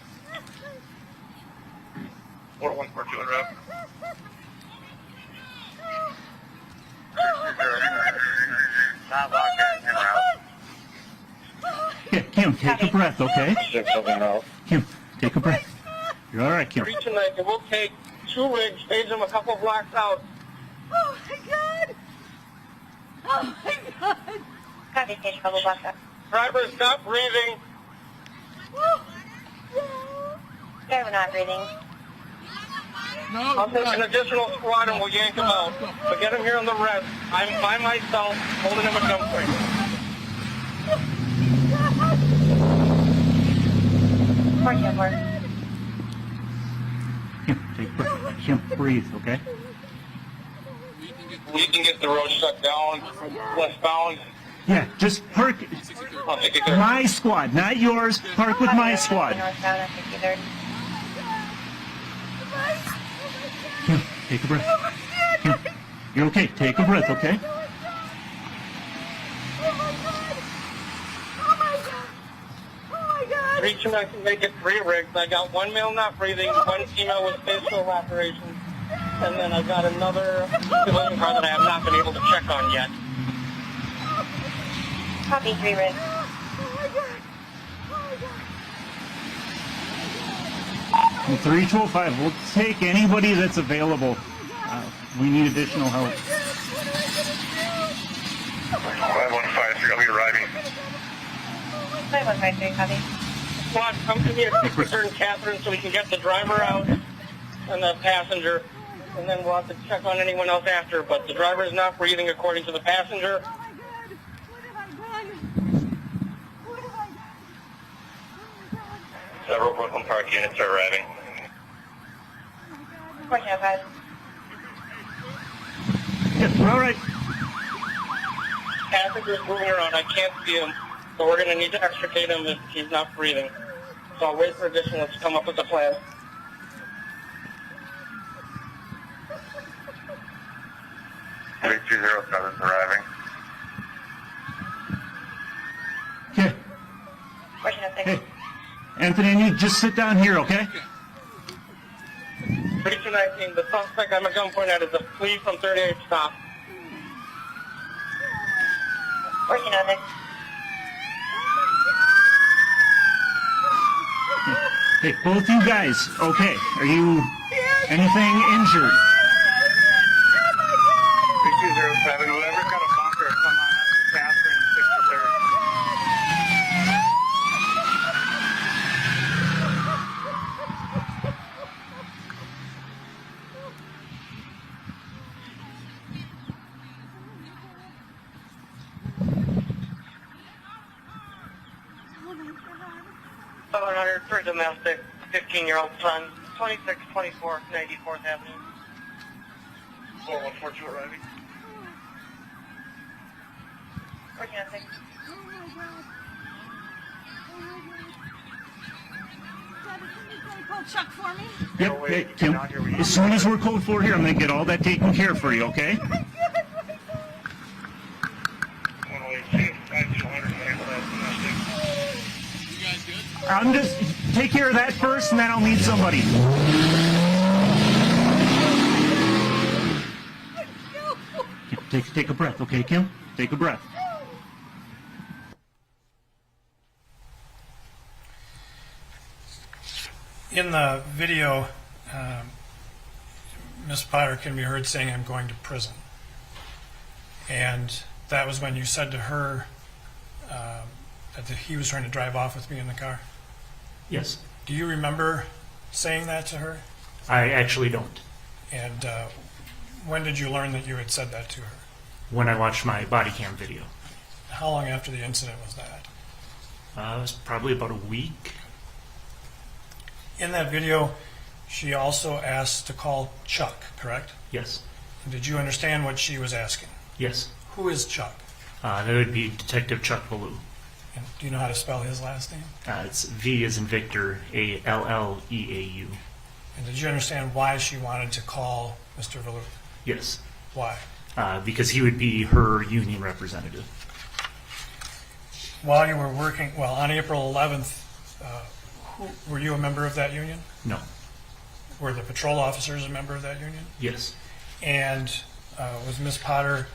4142 en route. Not locked in route. Yeah, Kim, take a breath, okay? Crystal's en route. Kim, take a breath. You're all right, Kim. Reach tonight. It will take 2 rigs, stage them a couple blocks out. Oh my god! Oh my god! Copy, stage couple blocks up. Driver, stop breathing. Driver not breathing. I'll take an additional squad and we'll yank him out. But get him here on the rest. I'm by myself, holding him at gunpoint. 404. Kim, take a breath. Kim, breathe, okay? We can get the road shut down, westbound. Yeah, just park I'll take it there. my squad, not yours. Park with my squad. Northbound on 63rd. Kim, take a breath. Kim, you're okay. Take a breath, okay? Reach him, I can make it 3 rigs. I got 1 male not breathing, 1 female with facial lacerations, and then I've got another civilian car that I have not been able to check on yet. Copy, 3 rigs. 3205, we'll take anybody that's available. We need additional help. 5153, I'll be arriving. 5153, copy. Squad, come to me at 63rd and Catherine so we can get the driver out and the passenger, and then we'll have to check on anyone else after. But the driver is not breathing according to the passenger. Several Brooklyn Park units are arriving. 405. Yeah, we're all right. Passenger's moving around. I can't see him, so we're going to need to extricate him if he's not breathing. So I'll wait for additionals to come up with a plan. Three 207's arriving. Okay. 406. Hey, Anthony, and you just sit down here, okay? 32 219. The suspect I'm at gunpoint at is a flee from 38 stop. Working on it. Hey, both you guys, okay. Are you anything injured? 6207, whoever's got a bunker, come on up to Catherine, 63rd. For domestic, 15-year-old son, 2624 94th Avenue. 4142 arriving. Working on things. Call Chuck for me. Yep. Hey, Kim, as soon as we're code 4 here, I'm going to get all that taken care of for you, okay? 108 5200 domestic. You guys good? I'm just take care of that first, and then I'll need somebody. Take a breath, okay, Kim? Take a breath. In the video, Ms. Potter can be heard saying, "I'm going to prison." And that was when you said to her that he was trying to drive off with me in the car. Yes. Do you remember saying that to her? I actually don't. And when did you learn that you had said that to her? When I watched my body cam video. How long after the incident was that? It was probably about a week. In that video, she also asked to call Chuck, correct? Yes. Did you understand what she was asking? Yes. Who is Chuck? That would be Detective Chuck Ballou. And do you know how to spell his last name? It's V as in Victor, Alleeau. And did you understand why she wanted to call Mr. Valou? Yes. Why? Because he would be her union representative. While you were working, well, on April 11th, were you a member of that union? No. Were the patrol officers a member of that union? Yes. And was Ms. Potter,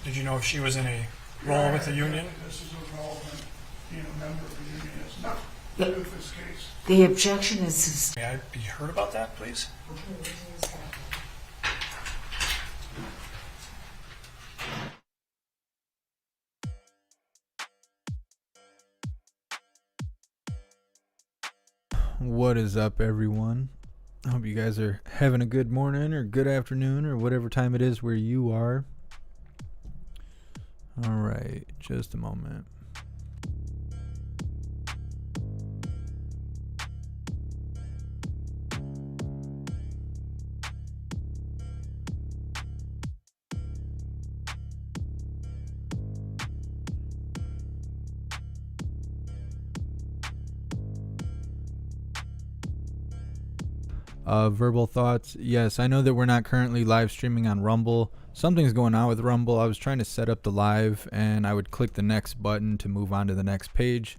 did you know if she was in a role with the union? This is irrelevant. Being a member of the union is not with this case. The objection is... May I be heard about that, please? What is up, everyone? I hope you guys are having a good morning or good afternoon or whatever time it is where you are. All right, just a moment. Verbal thoughts. Yes, I know that we're not currently live streaming on Rumble. Something's going on with Rumble. I was trying to set up the live and I would click the next button to move on to the next page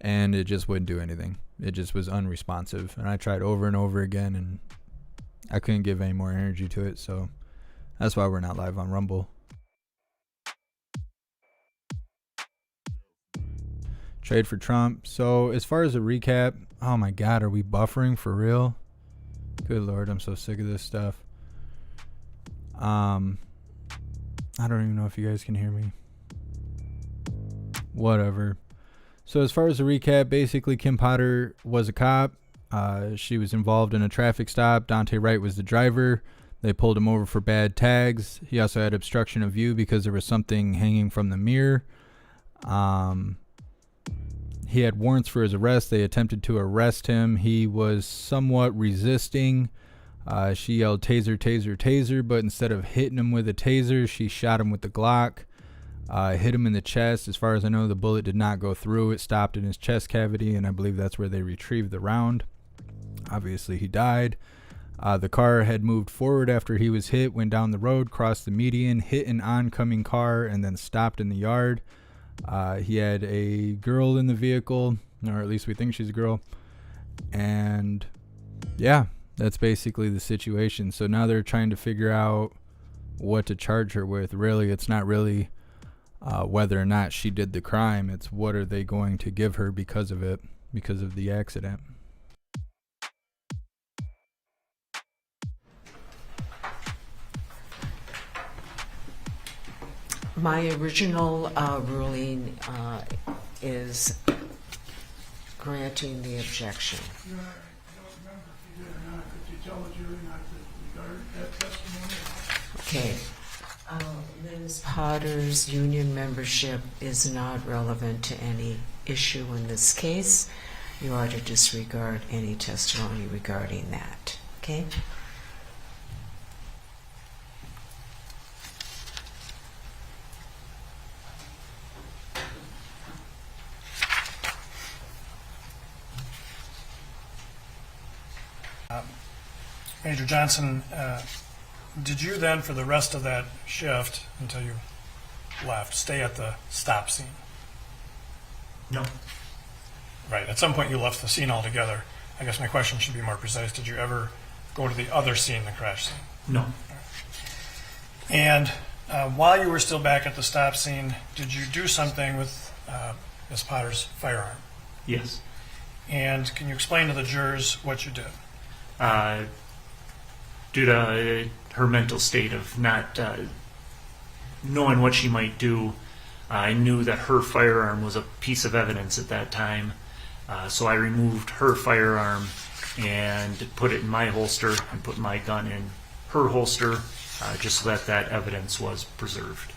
and it just wouldn't do anything. It just was unresponsive. And I tried over and over again and I couldn't give any more energy to it. So that's why we're not live on Rumble. Trade for Trump. So as far as a recap, oh my God, are we buffering for real? Good Lord, I'm so sick of this stuff. I don't even know if you guys can hear me. Whatever. So as far as the recap, basically Kim Potter was a cop. She was involved in a traffic stop. Dante Wright was the driver. They pulled him over for bad tags. He also had obstruction of view because there was something hanging from the mirror. He had warrants for his arrest. They attempted to arrest him. He was somewhat resisting. She yelled, "Taser, taser, taser," but instead of hitting him with a taser, she shot him with the Glock. Hit him in the chest. As far as I know, the bullet did not go through. It stopped in his chest cavity, and I believe that's where they retrieved the round. Obviously, he died. The car had moved forward after he was hit, went down the road, crossed the median, hit an oncoming car, and then stopped in the yard. He had a girl in the vehicle, or at least we think she's a girl. And yeah, That's basically the situation. So now they're trying to figure out what to charge her with. Really, it's not really whether or not she did the crime. It's what are they going to give her because of it, because of the accident. My original ruling is granting the objection. Your Honor, I don't remember if you did or not. Could you tell the jury not to regard that testimony? Okay. Liz Potter's union membership is not relevant to any issue in this case. You are to disregard any testimony regarding that. Okay? Major Johnson, did you then, for the rest of that shift until you left, stay at the stop scene? No. Right. At some point, you left the scene altogether. I guess my question should be more precise. Did you ever go to the other scene, the crash scene? No. And while you were still back at the stop scene, did you do something with Ms. Potter's firearm? Yes. And can you explain to the jurors what you did? Due to her mental state of not knowing what she might do, I knew that her firearm was a piece of evidence at that time. So I removed her firearm and put it in my holster and put my gun in her holster, just so that that evidence was preserved.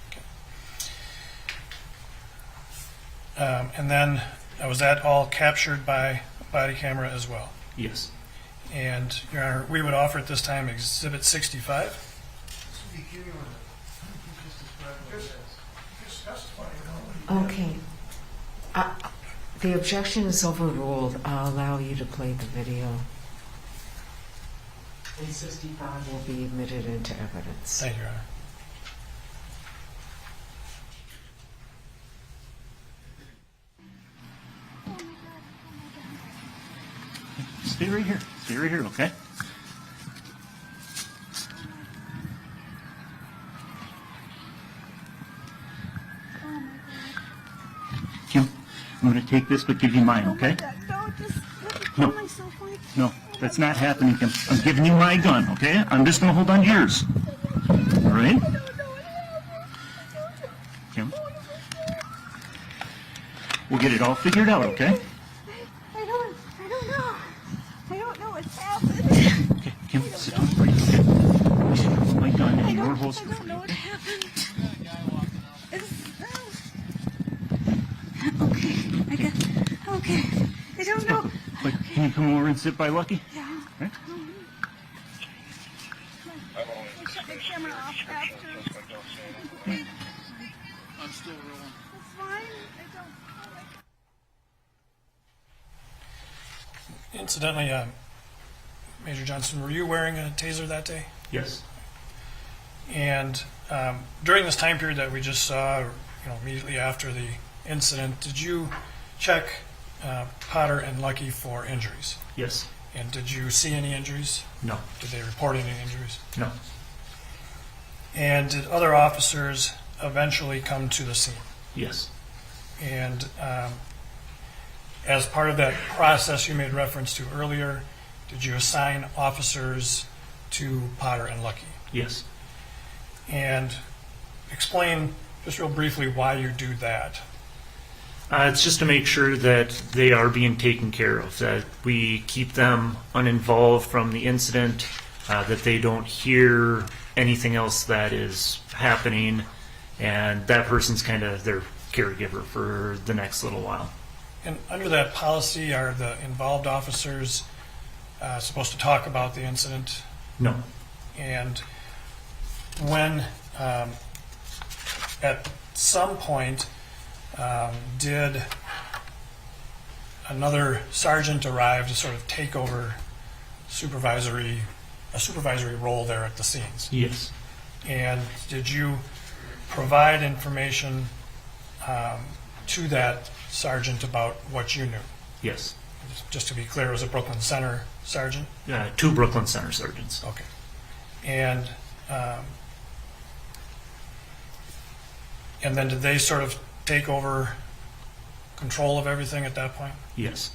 And then was that all captured by body camera as well? Yes. And, Your Honor, we would offer at this time Exhibit 65. Just testify, you know. Okay. The objection is overruled. I'll allow you to play the video. And 65 will be admitted into evidence. Thank you, Your Honor. Stay right here. Stay right here, okay? Kim, I'm going to take this but give you mine, okay? No. No, that's not happening, Kim. I'm giving you my gun, okay? I'm just going to hold on to yours. All right? Kim? We'll get it all figured out, okay? I don't know what's happened. Okay, Kim, sit down, please. Okay? Put my gun in your holster for you, okay? Okay, I don't know. But can you come over and sit by Lucky? Yeah. Right? I'll shut the camera off after. I'm still rolling. It's fine. Incidentally, Major Johnson, were you wearing a taser that day? Yes. And during this time period that we just saw, immediately after the incident, did you check Potter and Lucky for injuries? Yes. And did you see any injuries? No. Did they report any injuries? No. And did other officers eventually come to the scene? Yes. And as part of that process you made reference to earlier, did you assign officers to Potter and Lucky? Yes. And explain just real briefly why you do that. It's just to make sure that they are being taken care of, that we keep them uninvolved from the incident, that they don't hear anything else that is happening, and that person's kind of their caregiver for the next little while. And under that policy, are the involved officers supposed to talk about the incident? No. And when, at some point, did another sergeant arrive to sort of take over a supervisory role there at the scenes? Yes. And did you provide information to that sergeant about what you knew? Yes. Just to be clear, it was a Brooklyn Center sergeant? 2 Brooklyn Center sergeants. Okay. And then did they sort of take over control of everything at that point? Yes.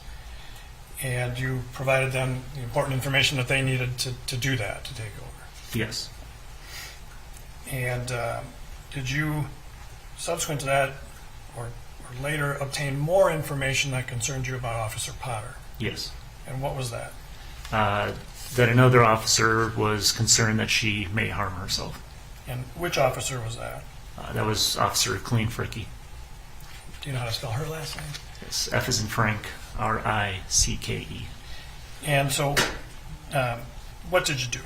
And you provided them the important information that they needed to do that, to take over? Yes. And did you, subsequent to that, or later, obtain more information that concerned you about Officer Potter? Yes. And what was that? That another officer was concerned that she may harm herself. And which officer was that? That was Officer Clean Fricky. Do you know how to spell her last name? Yes, F as in Frank, R-I-C-K-E. And so, what did you do?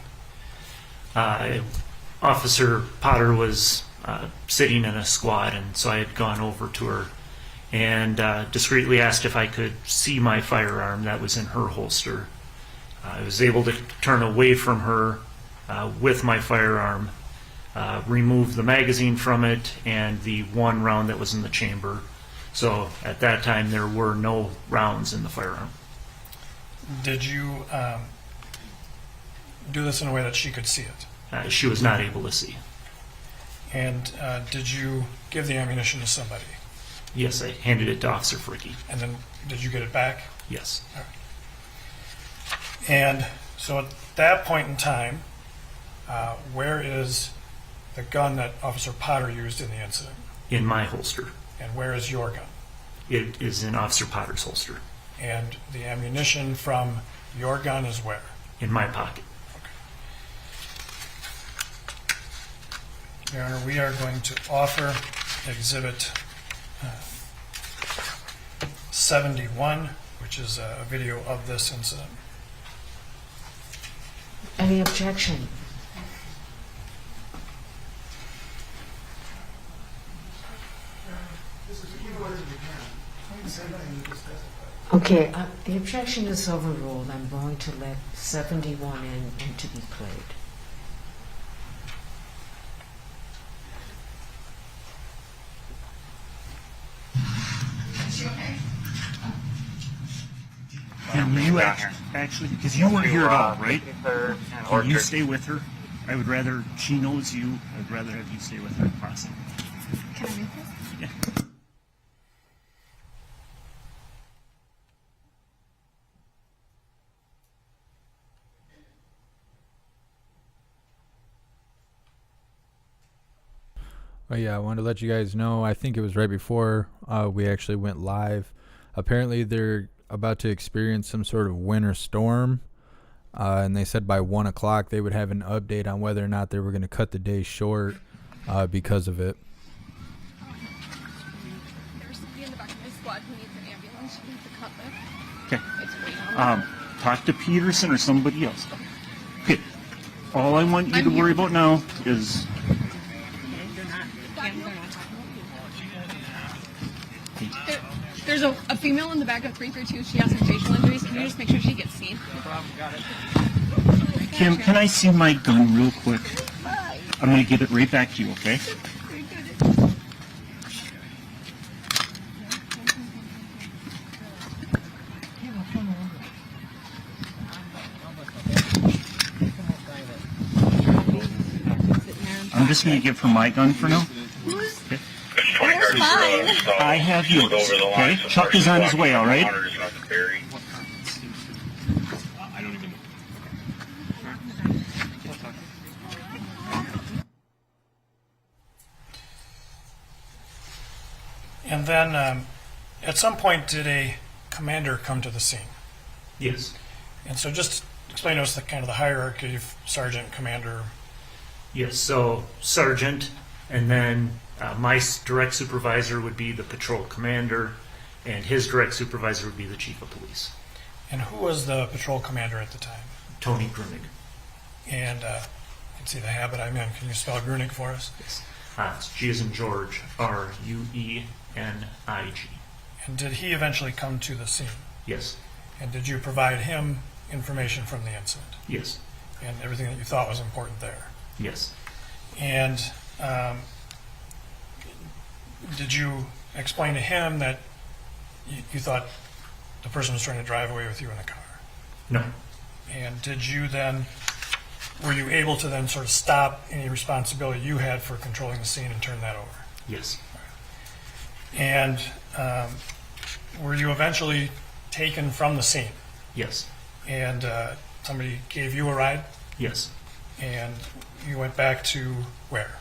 Officer Potter was sitting in a squad, and so I had gone over to her and discreetly asked if I could see my firearm that was in her holster. I was able to turn away from her with my firearm, remove the magazine from it and the 1 round that was in the chamber. So at that time there were no rounds in the firearm. Did you do this in a way that she could see it? She was not able to see. And did you give the ammunition to somebody? Yes, I handed it to Officer Fricky. And then did you get it back? Yes. All right. And so at that point in time, where is the gun that Officer Potter used in the incident? In my holster. And where is your gun? It is in Officer Potter's holster. And the ammunition from your gun is where? In my pocket. Your Honor, we are going to offer Exhibit 71, which is a video of this incident. Any objection? Okay, the objection is overruled. I'm going to let 71 in and to be played. And will you actually, because you weren't here at all, right? Can you stay with her? I would rather, she knows you, I'd rather have you stay with her if possible. Can I read this? Yeah. Oh yeah, I wanted to let you guys know, I think it was right before we actually went live. Apparently they're about to experience some sort of winter storm, and they said by 1 o'clock they would have an update on whether or not they were going to cut the day short because of it. There's somebody in the back of my squad who needs an ambulance. She needs a cut lift. Okay. It's waiting on Talk to Peterson or somebody else. Okay. All I want you to worry about now is There's a female in the back of 332. She has some facial injuries. Can you just make sure she gets seen? Kim, can I see my gun real quick? I'm going to give it right back to you, okay? I'm just going to give her my gun for now. Okay. I have yours, okay? Chuck is on his way, all right? And then, at some point, did a commander come to the scene? Yes. And so just explain to us the kind of the hierarchy of sergeant, commander. Yes, so sergeant, and then my direct supervisor would be the patrol commander, and his direct supervisor would be the chief of police. And who was the patrol commander at the time? Tony Grunig. And you can see the habit I'm in. Can you spell Grunig for us? Yes. It's G as in George, R-U-E-N-I-G. And did he eventually come to the scene? Yes. And did you provide him information from the incident? Yes. And everything that you thought was important there? Yes. And did you explain to him that you thought the person was trying to drive away with you in the car. No. And were you able to then sort of stop any responsibility you had for controlling the scene and turn that over? Yes. And were you eventually taken from the scene? Yes. And somebody gave you a ride? Yes. And you went back to where?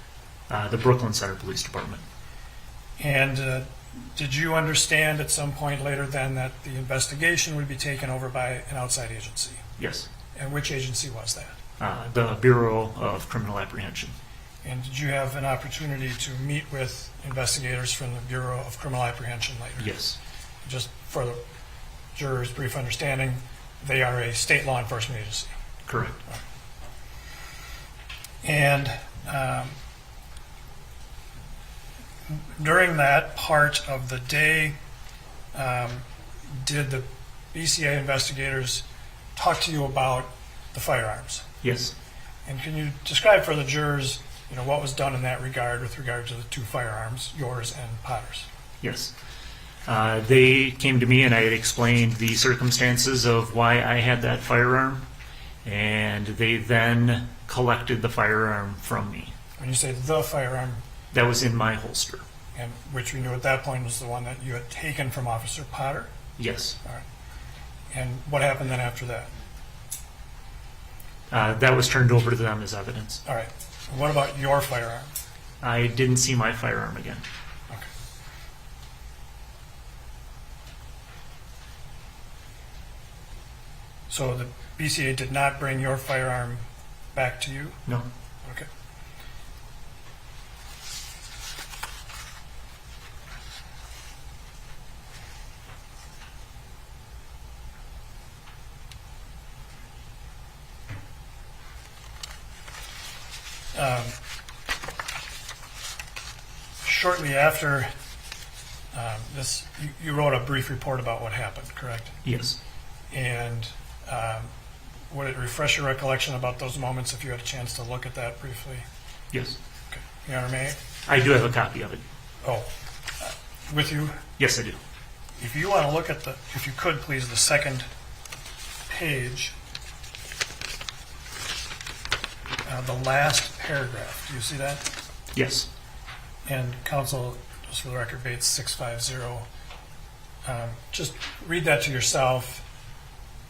The Brooklyn Center Police Department. And did you understand at some point later then that the investigation would be taken over by an outside agency? Yes. And which agency was that? The Bureau of Criminal Apprehension. And did you have an opportunity to meet with investigators from the Bureau of Criminal Apprehension later? Yes. Just for the jurors' brief understanding, they are a state law enforcement agency. Correct. And during that part of the day, did the BCA investigators talk to you about the firearms? Yes. And can you describe for the jurors, what was done in that regard with regard to the two firearms, yours and Potter's? Yes. They came to me and I had explained the circumstances of why I had that firearm, and they then collected the firearm from me. When you say the firearm, that was in my holster. And which we knew at that point was the one that you had taken from Officer Potter? Yes. All right. And what happened then after that? That was turned over to them as evidence. All right. What about your firearm? I didn't see my firearm again. Okay. So the BCA did not bring your firearm back to you? No. Okay. Shortly after this, you wrote a brief report about what happened, correct? Yes. And would it refresh your recollection about those moments if you had a chance to look at that briefly? Yes. Okay. Your Honor, may I? I do have a copy of it. Oh, with you? Yes, I do. If you want to look at if you could please, the second page, the last paragraph. Do you see that? Yes. And counsel, just for the record, Bates 650. Just read that to yourself.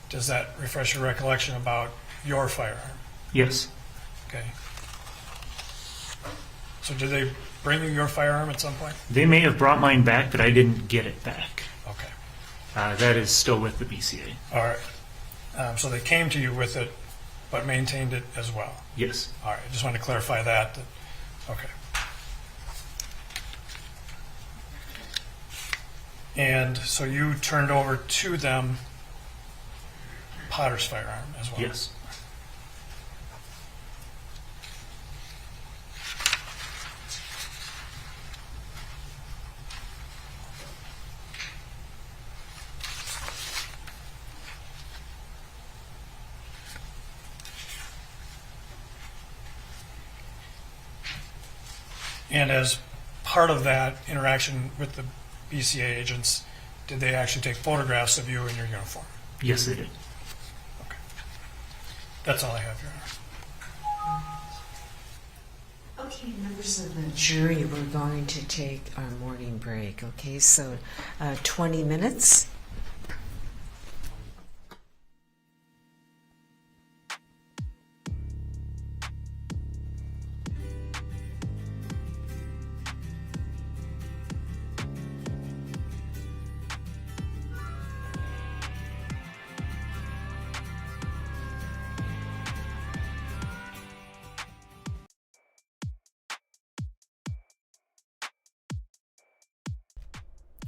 Does that refresh your recollection about your firearm? Yes. Okay. So did they bring you your firearm at some point? They may have brought mine back, but I didn't get it back. Okay. That is still with the BCA. All right. So they came to you with it, but maintained it as well? Yes. All right. I just wanted to clarify that. Okay. And so you turned over to them Potter's firearm as well? Yes. And as part of that interaction with the BCA agents, did they actually take photographs of you in your uniform? Yes, they did. Okay. That's all I have, Your Honor. Okay, members of the jury, we're going to take our morning break. Okay, so 20 minutes.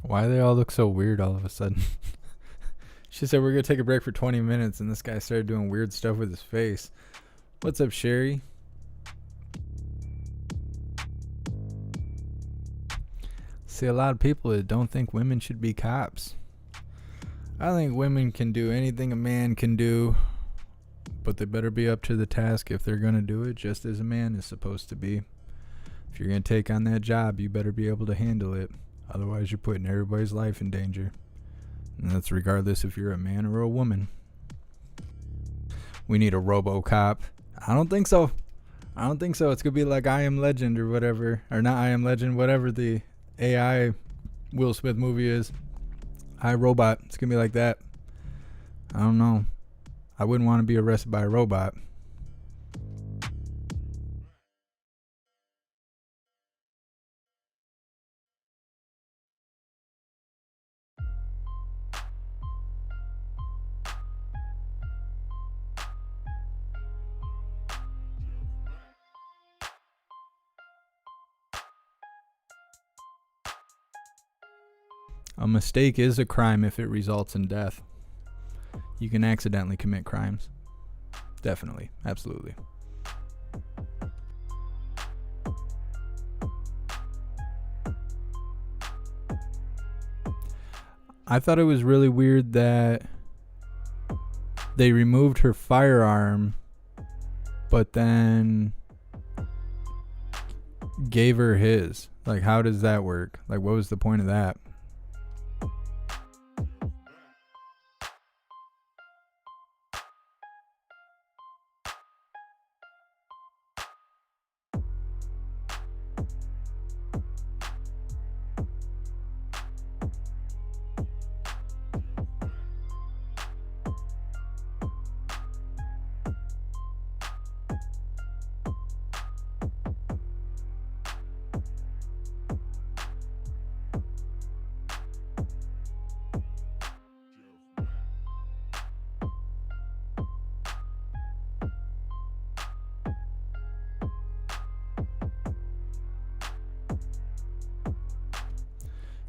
Why do they all look so weird all of a sudden? She said we're going to take a break for 20 minutes, and this guy started doing weird stuff with his face. What's up, Sherry? See, a lot of people that don't think women should be cops. I think women can do anything a man can do, but they better be up to the task if they're going to do it, just as a man is supposed to be. If you're going to take on that job, you better be able to handle it. Otherwise, you're putting everybody's life in danger. And that's regardless if you're a man or a woman. We need a RoboCop. I don't think so. I don't think so. It's going to be like I Am Legend or whatever. Or not I Am Legend, whatever the AI Will Smith movie is. I, Robot. It's going to be like that. I don't know. I wouldn't want to be arrested by a robot. A mistake is a crime if it results in death. You can accidentally commit crimes. Definitely. Absolutely. I thought it was really weird that they removed her firearm, but then gave her his. Like, how does that work? Like, what was the point of that?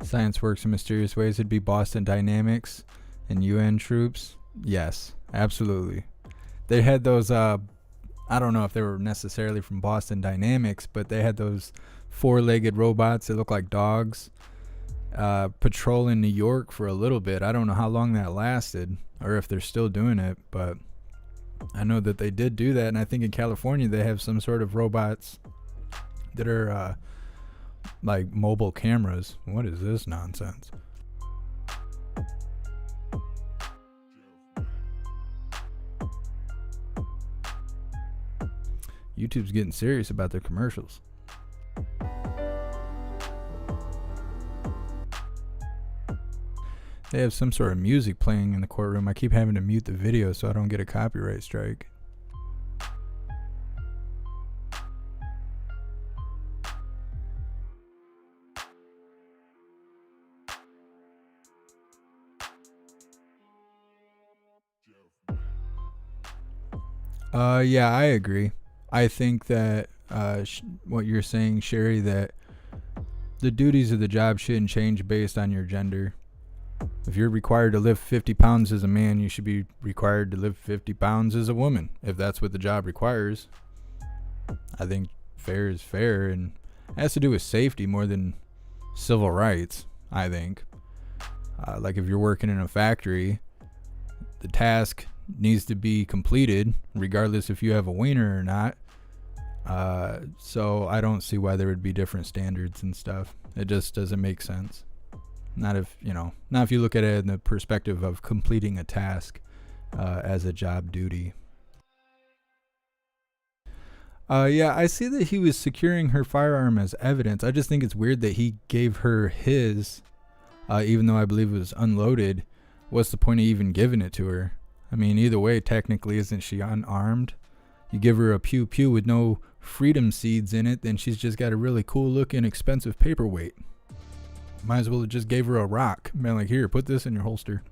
Science works in mysterious ways. It'd be Boston Dynamics and UN troops. Yes, absolutely. They had those, I don't know if they were necessarily from Boston Dynamics, but they had those four-legged robots that look like dogs patrolling New York for a little bit. I don't know how long that lasted or if they're still doing it, but I know that they did do that. And I think in California they have some sort of robots that are like mobile cameras. What is this nonsense? YouTube's getting serious about their commercials. They have some sort of music playing in the courtroom. I keep having to mute the video so I don't get a copyright strike. Yeah, I agree. I think that what you're saying, Sherry, that the duties of the job shouldn't change based on your gender. If you're required to lift 50 pounds as a man, you should be required to lift 50 pounds as a woman, if that's what the job requires. I think fair is fair, and it has to do with safety more than civil rights, I think. Like if you're working in a factory, the task needs to be completed regardless if you have a wiener or not. So I don't see why there would be different standards and stuff. It just doesn't make sense. Not if you look at it in the perspective of completing a task as a job duty. Yeah, I see that he was securing her firearm as evidence. I just think it's weird that he gave her his, even though I believe it was unloaded. What's the point of even giving it to her? I mean, either way, technically, isn't she unarmed? You give her a pew-pew with no freedom seeds in it, then she's just got a really cool-looking, expensive paperweight. Might as well have just gave her a rock. Man, like, here, put this in your holster.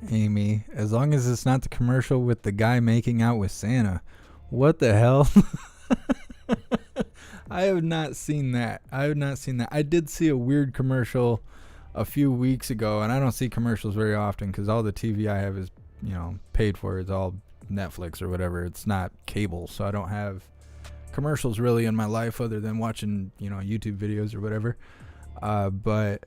Amy, as long as it's not the commercial with the guy making out with Santa. What the hell? I have not seen that. I did see a weird commercial a few weeks ago, and I don't see commercials very often because all the TV I have is, paid for. It's all Netflix or whatever. It's not cable, so I don't have commercials really in my life other than watching, YouTube videos or whatever. But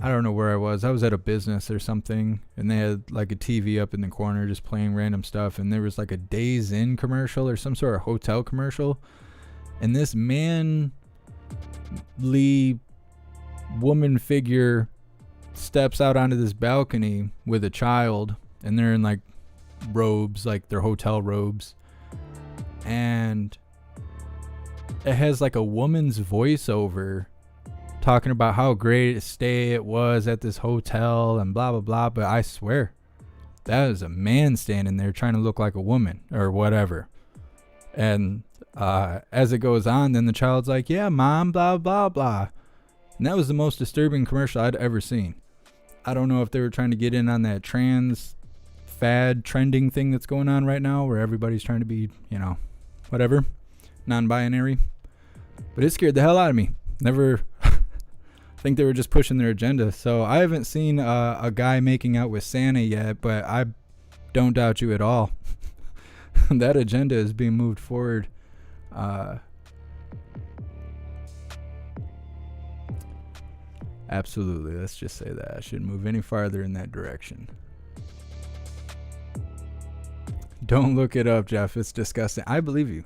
I don't know where I was. I was at a business or something, and they had like a TV up in the corner just playing random stuff, and there was like a Days Inn commercial or some sort of hotel commercial, and this manly woman figure steps out onto this balcony with a child, and they're in like robes, like their hotel robes, and it has like a woman's voiceover talking about how great a stay it was at this hotel and blah blah blah, but I swear that is a man standing there trying to look like a woman or whatever. And as it goes on, then the child's like, yeah mom, blah blah blah. And that was the most disturbing commercial I'd ever seen. I don't know if they were trying to get in on that trans fad trending thing that's going on right now where everybody's trying to be, whatever, non-binary, but it scared the hell out of me. Never think they were just pushing their agenda. So I haven't seen a guy making out with Santa yet, but I don't doubt you at all. That agenda is being moved forward. Absolutely. Let's just say that. I shouldn't move any farther in that direction. Don't look it up, Jeff. It's disgusting. I believe you.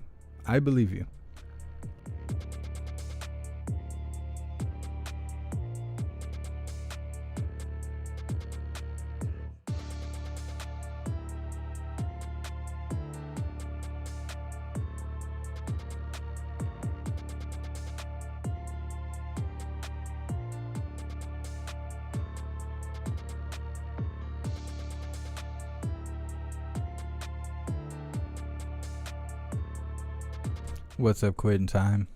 What's up, Quitting Time?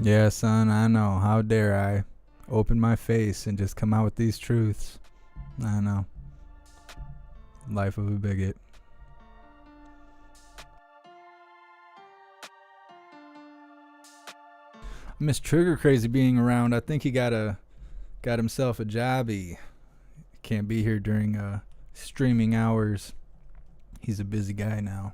Yeah, son, I know. How dare I open my face and just come out with these truths? I know. Life of a bigot. I miss Trigger Crazy being around. I think he got himself a jobby. Can't be here during streaming hours. He's a busy guy now.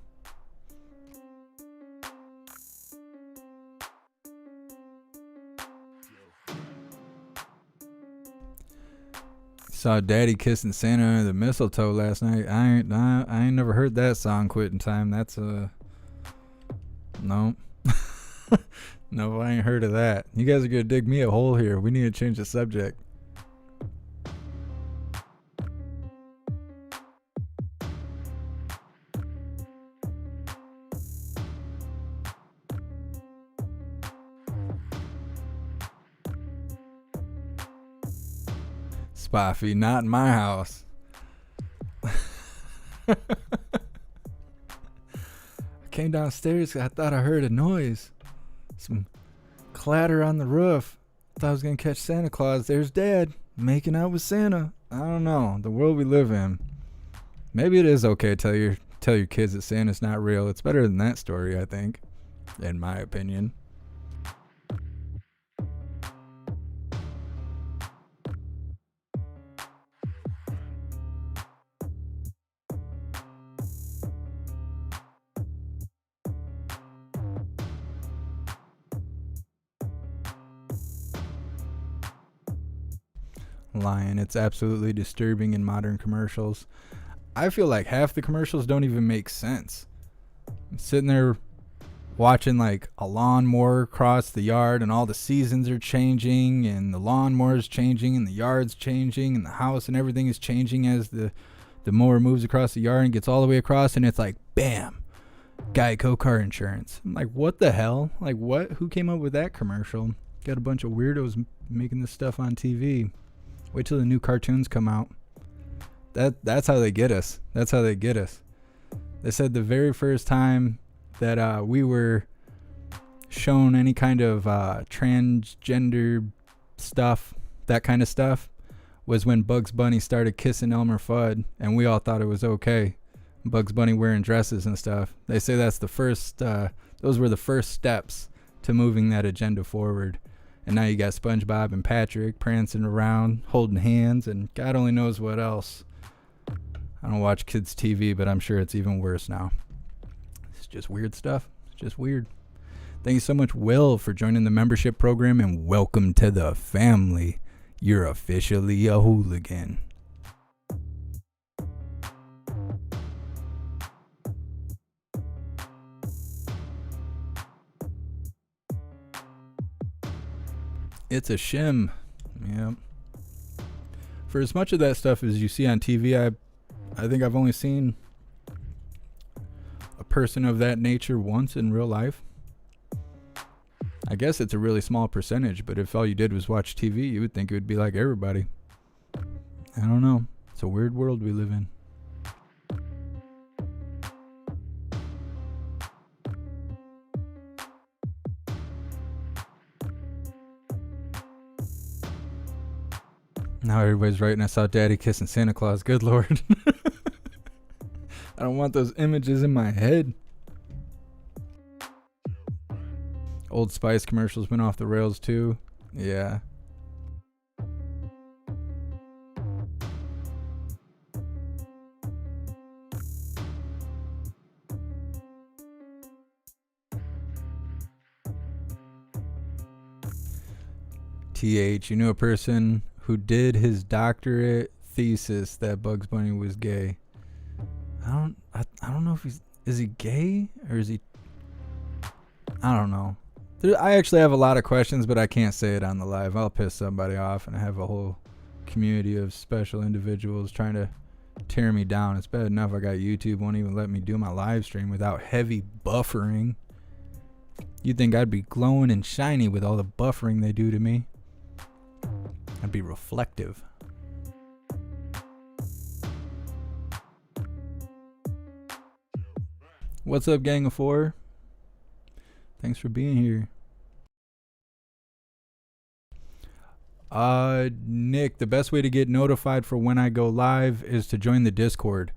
Saw Daddy kissing Santa under the mistletoe last night. I ain't never heard that song. Quitting Time. That's no. No, I ain't heard of that. You guys are gonna dig me a hole here. We need to change the subject. Spoffy, not in my house. I came downstairs. I thought I heard a noise. Some clatter on the roof. Thought I was going to catch Santa Claus. There's Dad making out with Santa. I don't know. The world we live in. Maybe it is okay to tell your kids that Santa's not real. It's better than that story, I think. In my opinion. Lying. It's absolutely disturbing in modern commercials. I feel like half the commercials don't even make sense. I'm sitting there watching like a lawnmower cross the yard and all the seasons are changing and the lawnmower's changing and the yard's changing and the house and everything is changing as the mower moves across the yard and gets all the way across, and it's like bam, Geico car insurance. I'm like, what the hell? Like, what? Who came up with that commercial? Got a bunch of weirdos making this stuff on TV. Wait till the new cartoons come out. That's how they get us. That's how they get us. They said the very first time that we were shown any kind of transgender stuff, that kind of stuff was when Bugs Bunny started kissing Elmer Fudd, and we all thought it was okay. Bugs Bunny wearing dresses and stuff. They say that's the first, those were the first steps to moving that agenda forward. And now you got SpongeBob and Patrick prancing around, holding hands, and God only knows what else. I don't watch kids' TV, but I'm sure it's even worse now. It's just weird stuff. It's just weird. Thank you so much, Will, for joining the membership program, and welcome to the family. You're officially a hooligan. It's a shim. Yep. For as much of that stuff as you see on TV, I think I've only seen a person of that nature once in real life. I guess it's a really small percentage, but if all you did was watch TV, you would think it would be like everybody. I don't know. It's a weird world we live in. Now everybody's writing, I saw Daddy kissing Santa Claus. Good Lord. I don't want those images in my head. Old Spice commercials went off the rails too. Yeah. TH, you knew a person who did his doctorate thesis that Bugs Bunny was gay. I don't know if is he gay or is he, I don't know. I actually have a lot of questions, but I can't say it on the live. I'll piss somebody off and have a whole community of special individuals trying to tear me down. It's bad enough I got YouTube won't even let me do my live stream without heavy buffering. You'd think I'd be glowing and shiny with all the buffering they do to me. I'd be reflective. What's up, Gang of Four? Thanks for being here. Nick, the best way to get notified for when I go live is to join the Discord.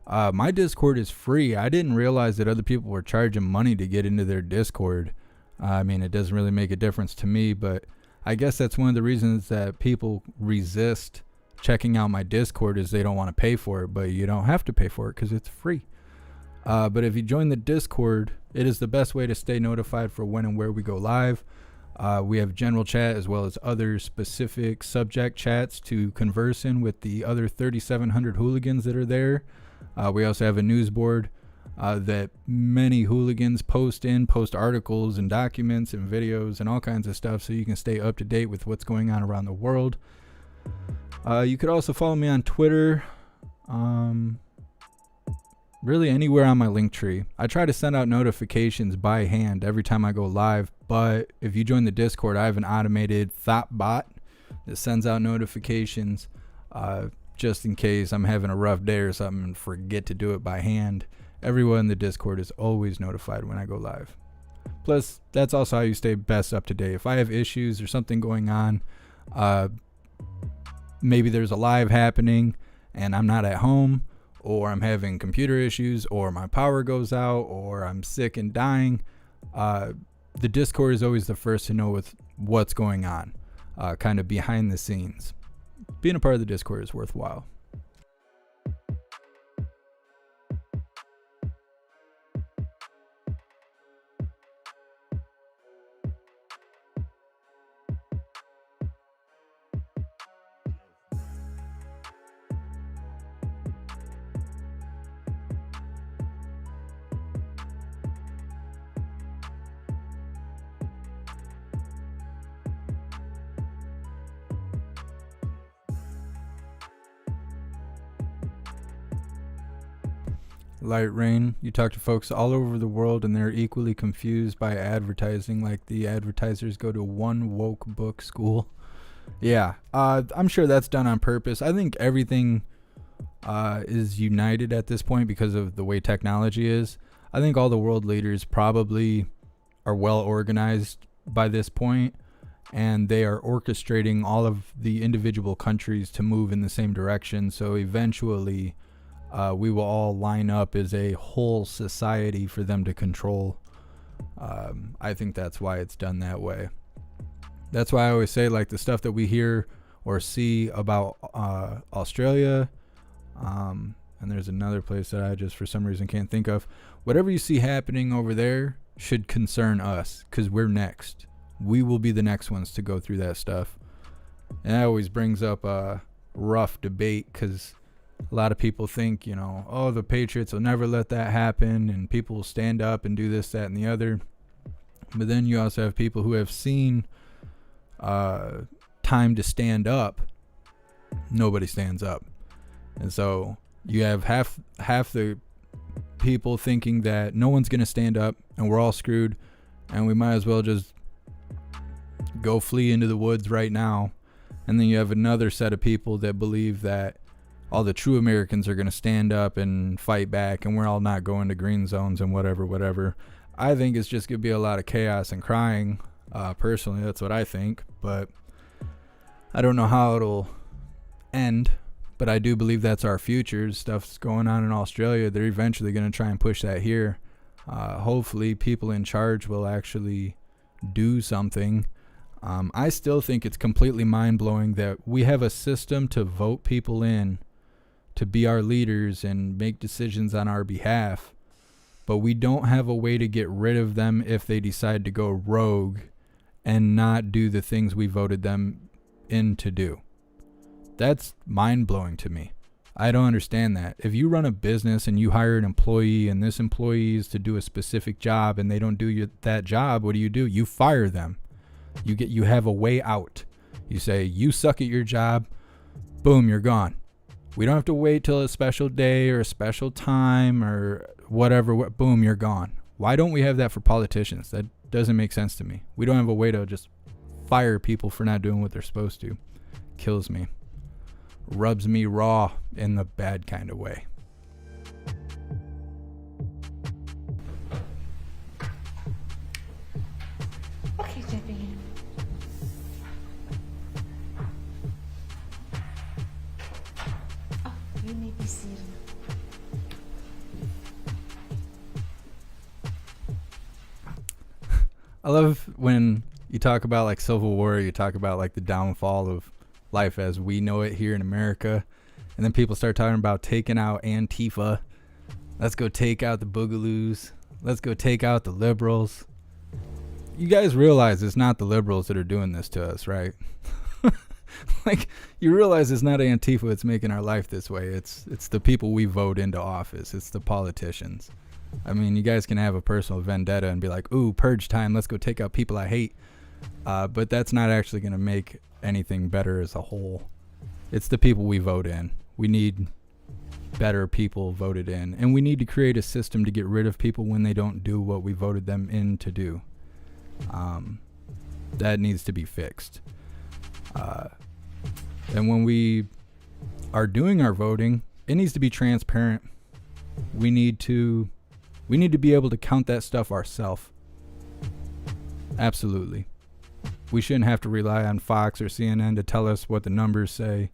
My Discord is free. I didn't realize that other people were charging money to get into their Discord. I mean, it doesn't really make a difference to me, but I guess that's one of the reasons that people resist checking out my Discord is they don't want to pay for it, but you don't have to pay for it because it's free. But if you join the Discord, it is the best way to stay notified for when and where we go live. We have general chat as well as other specific subject chats to converse in with the other 3,700 hooligans that are there. We also have a news board that many hooligans post articles and documents and videos and all kinds of stuff so you can stay up to date with what's going on around the world. You could also follow me on Twitter. Really anywhere on my link tree. I try to send out notifications by hand every time I go live, but if you join the Discord, I have an automated thought bot that sends out notifications just in case I'm having a rough day or something and forget to do it by hand. Everyone in the Discord is always notified when I go live. Plus, that's also how you stay best up to date. If I have issues or something going on, maybe there's a live happening and I'm not at home, or I'm having computer issues, or my power goes out, or I'm sick and dying, the Discord is always the first to know with what's going on, kind of behind the scenes. Being a part of the Discord is worthwhile. Light Rain, you talk to folks all over the world and they're equally confused by advertising, like the advertisers go to one woke book school. Yeah, I'm sure that's done on purpose. I think everything is united at this point because of the way technology is. I think all the world leaders probably are well organized by this point, and they are orchestrating all of the individual countries to move in the same direction. So eventually, we will all line up as a whole society for them to control. I think that's why it's done that way. That's why I always say, like, the stuff that we hear or see about Australia, and there's another place that I just for some reason can't think of. Whatever you see happening over there should concern us, because we're next. We will be the next ones to go through that stuff. And that always brings up a rough debate, because a lot of people think, you know, oh, the Patriots will never let that happen, and people will stand up and do this, that, and the other. But then you also have people who have seen time to stand up. Nobody stands up. And so you have half the people thinking that no one's going to stand up and we're all screwed, and we might as well just go flee into the woods right now. And then you have another set of people that believe that all the true Americans are going to stand up and fight back, and we're all not going to green zones and whatever. I think it's just going to be a lot of chaos and crying. Personally, that's what I think. But I don't know how it'll end. But I do believe that's our future. Stuff's going on in Australia. They're eventually going to try and push that here. Hopefully people in charge will actually do something. I still think it's completely mind-blowing that we have a system to vote people in to be our leaders and make decisions on our behalf, but we don't have a way to get rid of them if they decide to go rogue and not do the things we voted them in to do. That's mind-blowing to me. I don't understand that. If you run a business and you hire an employee, and this employee is to do a specific job and they don't do that job, what do? You fire them. You have a way out. You say, you suck at your job, boom, you're gone. We don't have to wait till a special day or a special time or whatever, boom, you're gone. Why don't we have that for politicians? That doesn't make sense to me. We don't have a way to just fire people for not doing what they're supposed to. Kills me. Rubs me raw in the bad kind of way. Okay, Debbie. Oh, you may be seated. I love when you talk about like Civil War, you talk about like the downfall of life as we know it here in America, and then people start talking about taking out Antifa. Let's go take out the Boogaloos. Let's go take out the liberals. You guys realize it's not the liberals that are doing this to us, right? Like, you realize it's not Antifa that's making our life this way. It's the people we vote into office. It's the politicians. I mean, you guys can have a personal vendetta and be like, ooh, purge time, let's go take out people I hate. But that's not actually going to make anything better as a whole. It's the people we vote in. We need better people voted in. And we need to create a system to get rid of people when they don't do what we voted them in to do. That needs to be fixed. And when we are doing our voting, it needs to be transparent. We need to be able to count that stuff ourselves. Absolutely. We shouldn't have to rely on Fox or CNN to tell us what the numbers say.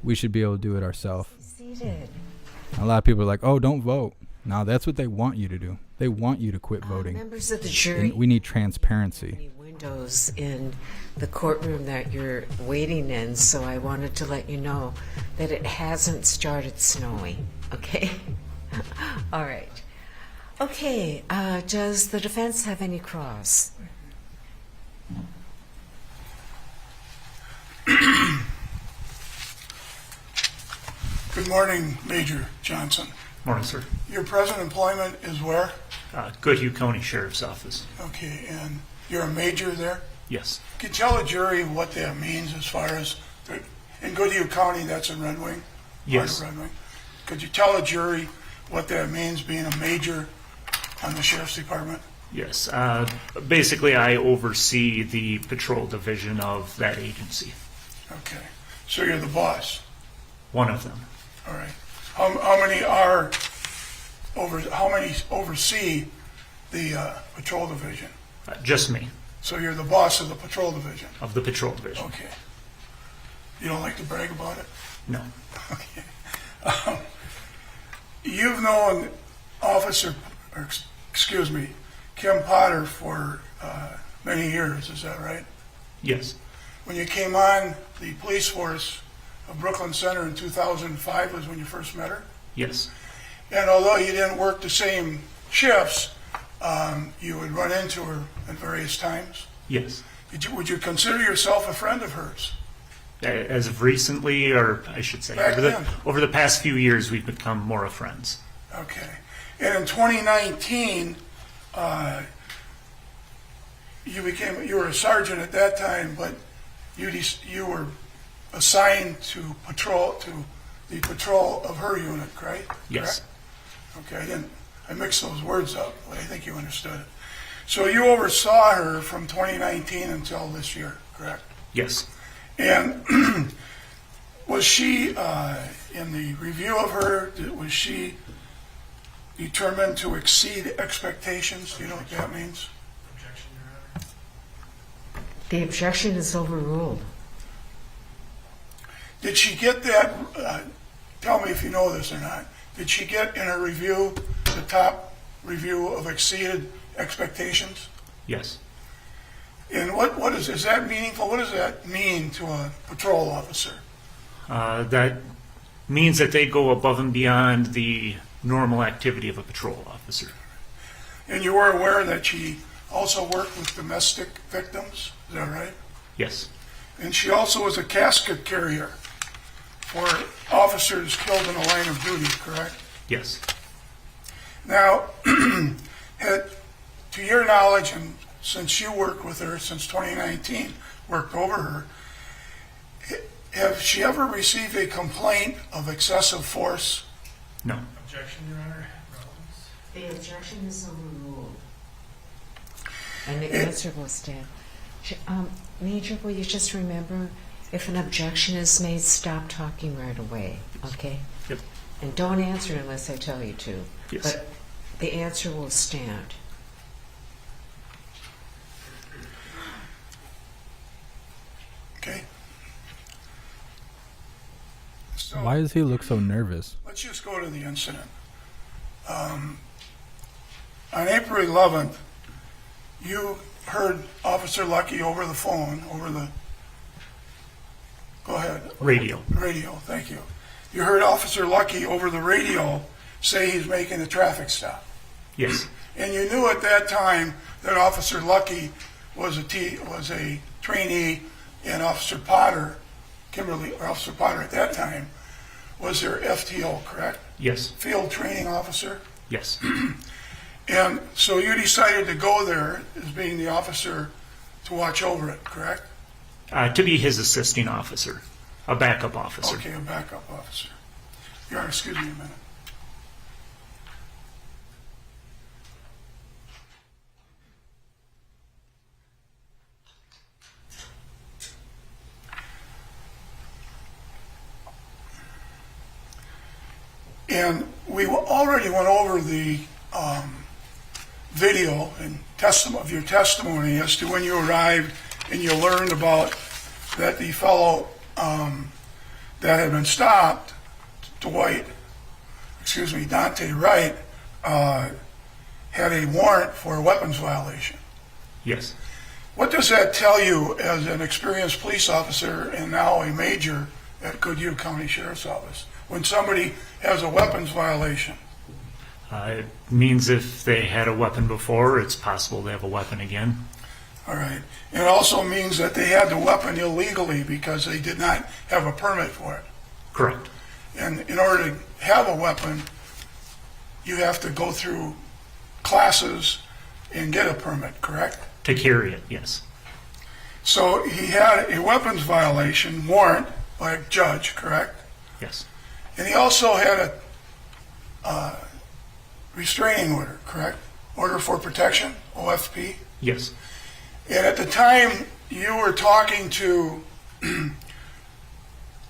We should be able to do it ourselves. Seated. A lot of people are like, oh, don't vote. No, that's what they want you to do. They want you to quit voting. Members of the jury. And we need transparency. Windows in the courtroom that you're waiting in, so I wanted to let you know that it hasn't started snowing. Okay? All right. Okay, does the defense have any cross? Good morning, Major Johnson. Morning, sir. Your present employment is where? Goodhue County Sheriff's Office. Okay, and you're a major there? Yes. Could you tell the jury what that means as far as, in Goodhue County, that's in Red Wing? Yes. Part of Red Wing. Could you tell the jury what that means, being a major on the Sheriff's Department? Yes. Basically, I oversee the patrol division of that agency. Okay. So you're the boss? One of them. All right. How many oversee the patrol division? Just me. So you're the boss of the patrol division? of the patrol division. Okay. You don't like to brag about it? No. Okay. You've known Kim Potter for many years, is that right? Yes. When you came on the police force of Brooklyn Center in 2005 was when you first met her? Yes. And although you didn't work the same shifts, you would run into her at various times? Yes. Would you consider yourself a friend of hers? As of recently, or I should say, Back then. over the past few years, we've become more of friends. Okay. And in 2019, you were a sergeant at that time, but you were assigned to the patrol of her unit, right? Yes. Correct? Okay, I mixed those words up, but I think you understood it. So you oversaw her from 2019 until this year, correct? Yes. And was she, in the review of her, was she determined to exceed expectations? Do you know what that means? The objection is overruled. Did she get that, tell me if you know this or not, did she get in her review the top review of exceeded expectations? Yes. And is that meaningful? What does that mean to a patrol officer? That means that they go above and beyond the normal activity of a patrol officer. And you were aware that she also worked with domestic victims, is that right? Yes. And she also was a casket carrier for officers killed in the line of duty, correct? Yes. Now, to your knowledge, and since you worked with her since 2019, worked over her, have she ever received a complaint of excessive force? No. Objection, Your Honor. The objection is overruled. And the answer will stand. Major, will you just remember, if an objection is made, stop talking right away, okay? Yep. And don't answer unless I tell you to. Yes. But the answer will stand. Okay. So Why does he look so nervous? let's just go to the incident. On April 11th, you heard Officer Lucky over the phone, go ahead. Radio. Radio, thank you. You heard Officer Lucky over the radio say he's making a traffic stop. Yes. And you knew at that time that Officer Lucky was a trainee, and Officer Potter at that time was their FTO, correct? Yes. Field Training Officer. Yes. And so you decided to go there as being the officer to watch over it, correct? To be his assisting officer, a backup officer. Okay, a backup officer. Your Honor, excuse me a minute. And we already went over the video and of your testimony as to when you arrived and you learned about that the fellow that had been stopped, Dante Wright, had a warrant for a weapons violation. Yes. What does that tell you as an experienced police officer and now a major at Goodhue County Sheriff's Office when somebody has a weapons violation? It means if they had a weapon before, it's possible they have a weapon again. All right. It also means that they had the weapon illegally because they did not have a permit for it. Correct. And in order to have a weapon, you have to go through classes and get a permit, correct? To carry it, yes. So he had a weapons violation warrant by a judge, correct? Yes. And he also had a restraining order, correct? Order for protection, OFP? Yes. And at the time you were talking to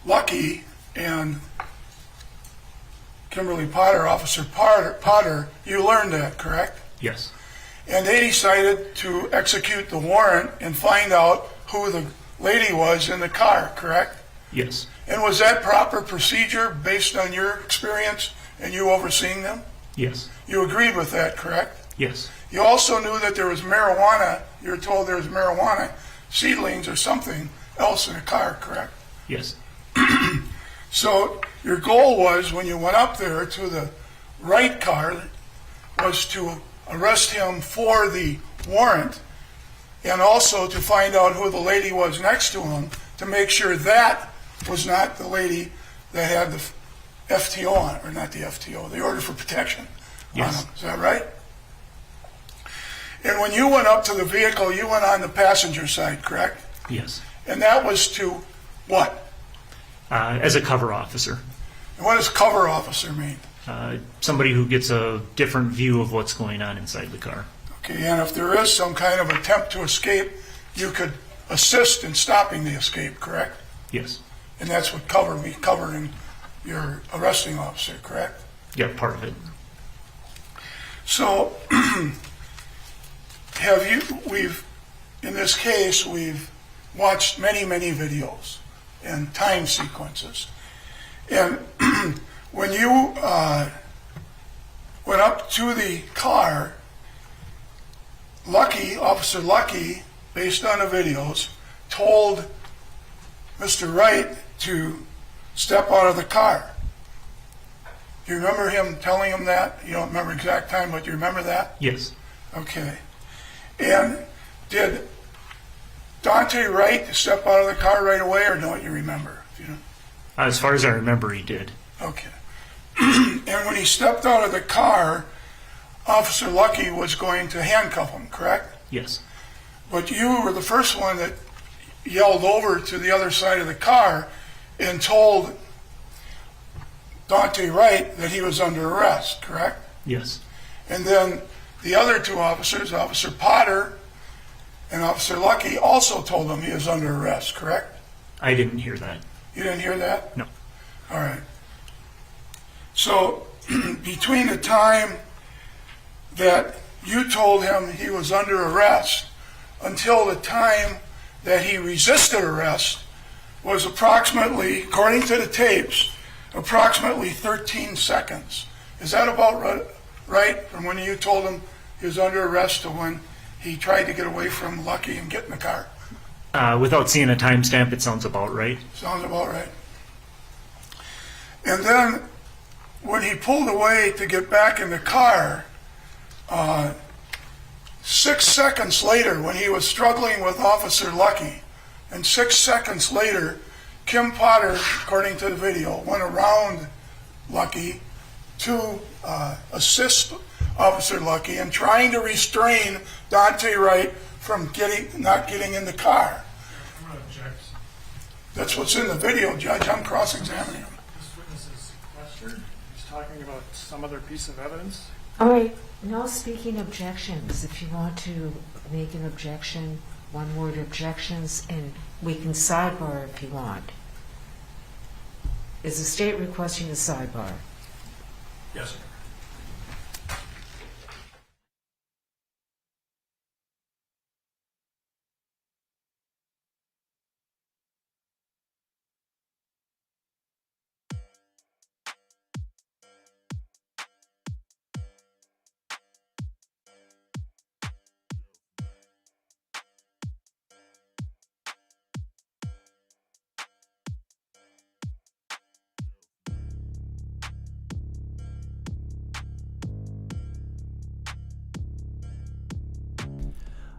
Lucky and Kimberly Potter, Officer Potter, you learned that, correct? Yes. and they decided to execute the warrant and find out who the lady was in the car, correct? Yes. And was that proper procedure based on your experience and you overseeing them? Yes. You agreed with that, correct? Yes. You also knew that there was marijuana, you were told there was marijuana seedlings or something else in the car, correct? Yes. So your goal was, when you went up there to the Wright car, was to arrest him for the warrant and also to find out who the lady was next to him to make sure that was not the lady that had the FTO on, or not the FTO, the order for protection on him. Is that right? And when you went up to the vehicle, you went on the passenger side, correct? Yes. And that was to what? As a cover officer. And what does cover officer mean? Somebody who gets a different view of what's going on inside the car. Okay, and if there is some kind of attempt to escape, you could assist in stopping the escape, correct? Yes. And that's what cover means, covering your arresting officer, correct? Yeah, part of it. So, in this case, we've watched many, many videos and time sequences. And when you went up to the car, Officer Lucky, based on the videos, told Mr. Wright to step out of the car. Do you remember him telling him that? You don't remember exact time, but do you remember that? Yes. Okay. And did Dante Wright step out of the car right away, or don't you remember? As far as I remember, he did. Okay. And when he stepped out of the car, Officer Lucky was going to handcuff him, correct? Yes. But you were the first one that yelled over to the other side of the car and told Dante Wright that he was under arrest, correct? Yes. And then the other two officers, Officer Potter and Officer Lucky, also told him he was under arrest, correct? I didn't hear that. You didn't hear that? No. All right. So between the time that you told him he was under arrest until the time that he resisted arrest was approximately, according to the tapes, approximately 13 seconds. Is that about right? From when you told him he was under arrest to when he tried to get away from Lucky and get in the car? Without seeing a timestamp, it sounds about right. Sounds about right. And then when he pulled away to get back in the car, 6 seconds later, when he was struggling with Officer Lucky, and 6 seconds later, Kim Potter, according to the video, went around Lucky to assist Officer Lucky in trying to restrain Dante Wright from not getting in the car. I'm going to object. That's what's in the video, Judge. I'm cross-examining him. This witness is sequestered. He's talking about some other piece of evidence. All right, no speaking objections. If you want to make an objection, one-word objections, and we can sidebar if you want. Is the state requesting a sidebar? Yes, sir.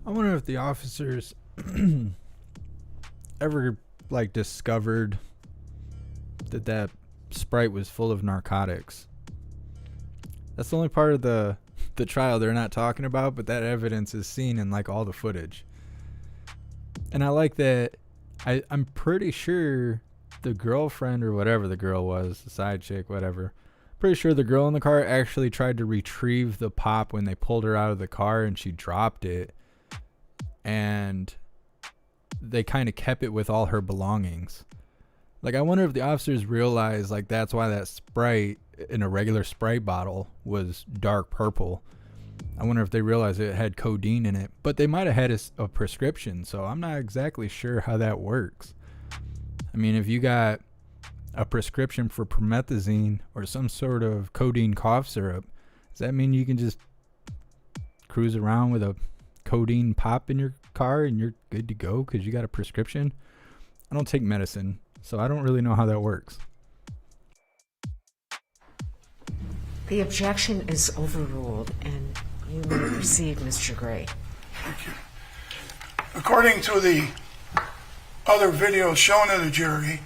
I wonder if the officers ever discovered that Sprite was full of narcotics. That's the only part of the trial they're not talking about, but that evidence is seen in all the footage. And I like that. I'm pretty sure the girlfriend or whatever the girl was, the side chick, whatever. Pretty sure the girl in the car actually tried to retrieve the pop when they pulled her out of the car and she dropped it. And they kind of kept it with all her belongings. I wonder if the officers realized that's why that Sprite in a regular Sprite bottle was dark purple. I wonder if they realized it had codeine in it. But they might have had a prescription, so I'm not exactly sure how that works. I mean, if you got a prescription for promethazine or some sort of codeine cough syrup, does that mean you can just cruise around with a codeine pop in your car and you're good to go because you got a prescription? I don't take medicine, so I don't really know how that works. The objection is overruled, and you may proceed, Mr. Gray. Thank you. According to the other video shown to the jury,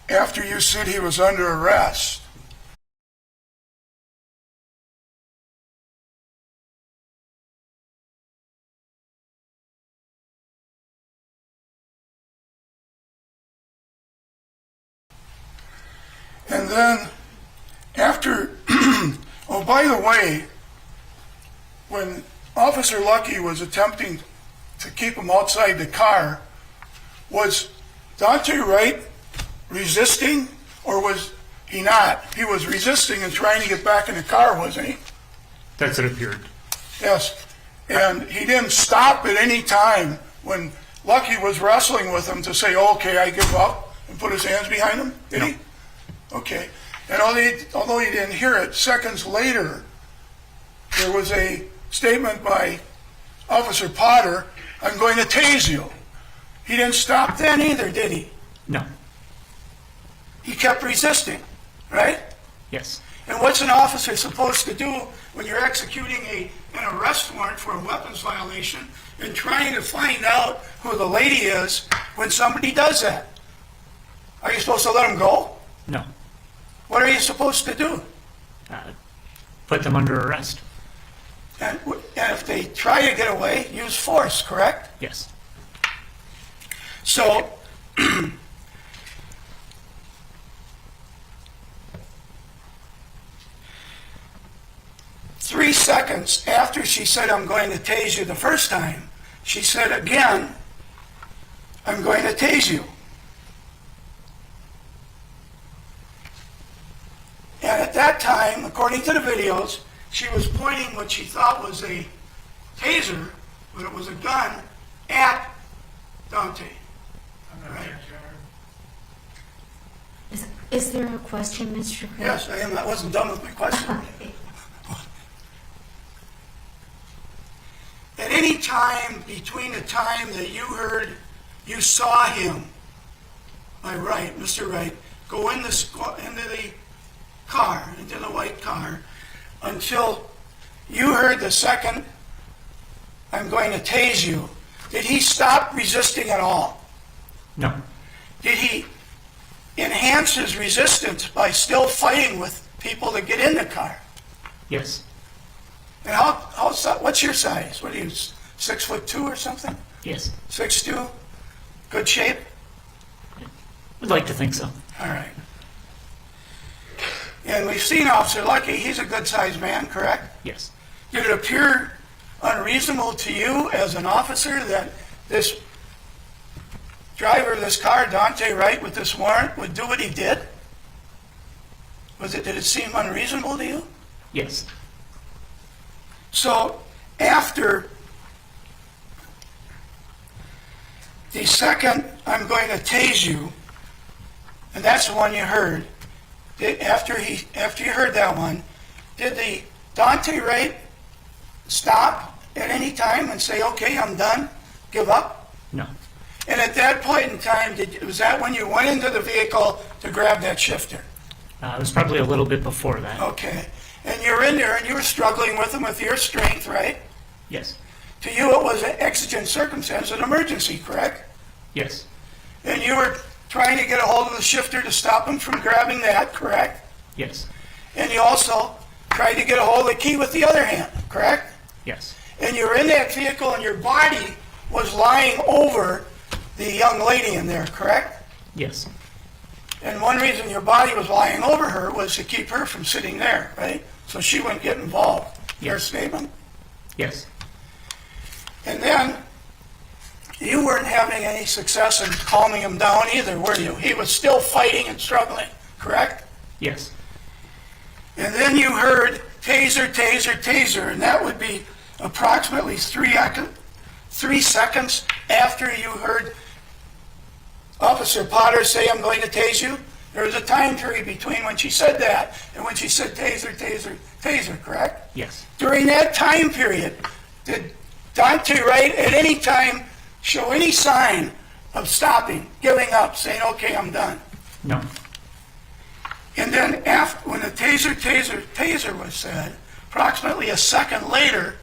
after you said he was under arrest, and then after, oh, by the way, when Officer Lucky was attempting to keep him outside the car, was Dante Wright resisting, or was he not? He was resisting and trying to get back in the car, wasn't he? That's what it appeared. Yes. And he didn't stop at any time when Lucky was wrestling with him to say, okay, I give up, and put his hands behind him, did he? Okay. And although he didn't hear it, seconds later, there was a statement by Officer Potter, I'm going to tase you. He didn't stop then either, did he? No. He kept resisting, right? Yes. And what's an officer supposed to do when you're executing an arrest warrant for a weapons violation and trying to find out who the lady is when somebody does that? Are you supposed to let him go? No. What are you supposed to do? Put them under arrest. And if they try to get away, use force, correct? Yes. So, 3 seconds after she said, I'm going to tase you the first time, she said again, I'm going to tase you. And at that time, according to the videos, she was pointing what she thought was a taser, but it was a gun, at Dante. Right? Is there a question, Mr. Gray? Yes, I am. I wasn't done with my question. At any time between the time that you saw him, by Wright, Mr. Wright, go into the car, into the white car, until you heard the second, I'm going to tase you, did he stop resisting at all? No. Did he enhance his resistance by still fighting with people to get in the car? Yes. And what's your size? What are you, 6'2" or something? Yes. 6'2"? Good shape? I'd like to think so. All right. And we've seen Officer Lucky. He's a good-sized man, correct? Yes. Did it appear unreasonable to you as an officer that this driver of this car, Dante Wright, with this warrant, would do what he did? Did it seem unreasonable to you? Yes. So after the second, I'm going to tase you, and that's the one you heard. After you heard that one, did the Dante Wright stop at any time and say, okay, I'm done, give up? No. And at that point in time, was that when you went into the vehicle to grab that shifter? It was probably a little bit before that. Okay. And you're in there and you were struggling with him with your strength, right? Yes. To you, it was an exigent circumstance, an emergency, correct? Yes. And you were trying to get a hold of the shifter to stop him from grabbing that, correct? Yes. And you also tried to get a hold of the key with the other hand, correct? Yes. And you were in that vehicle and your body was lying over the young lady in there, correct? Yes. And one reason your body was lying over her was to keep her from sitting there, right? So she wouldn't get involved. Your statement? Yes. And then you weren't having any success in calming him down either, were you? He was still fighting and struggling, correct? Yes. And then you heard taser, taser, taser, and that would be approximately 3 seconds after you heard Officer Potter say, "I'm going to tase you"? There was a time period between when she said that and when she said taser, taser, taser, correct? Yes. During that time period, did Dante Wright at any time show any sign of stopping, giving up, saying, "Okay, I'm done"? No. And then after, when the taser, taser, taser was said, approximately a second later,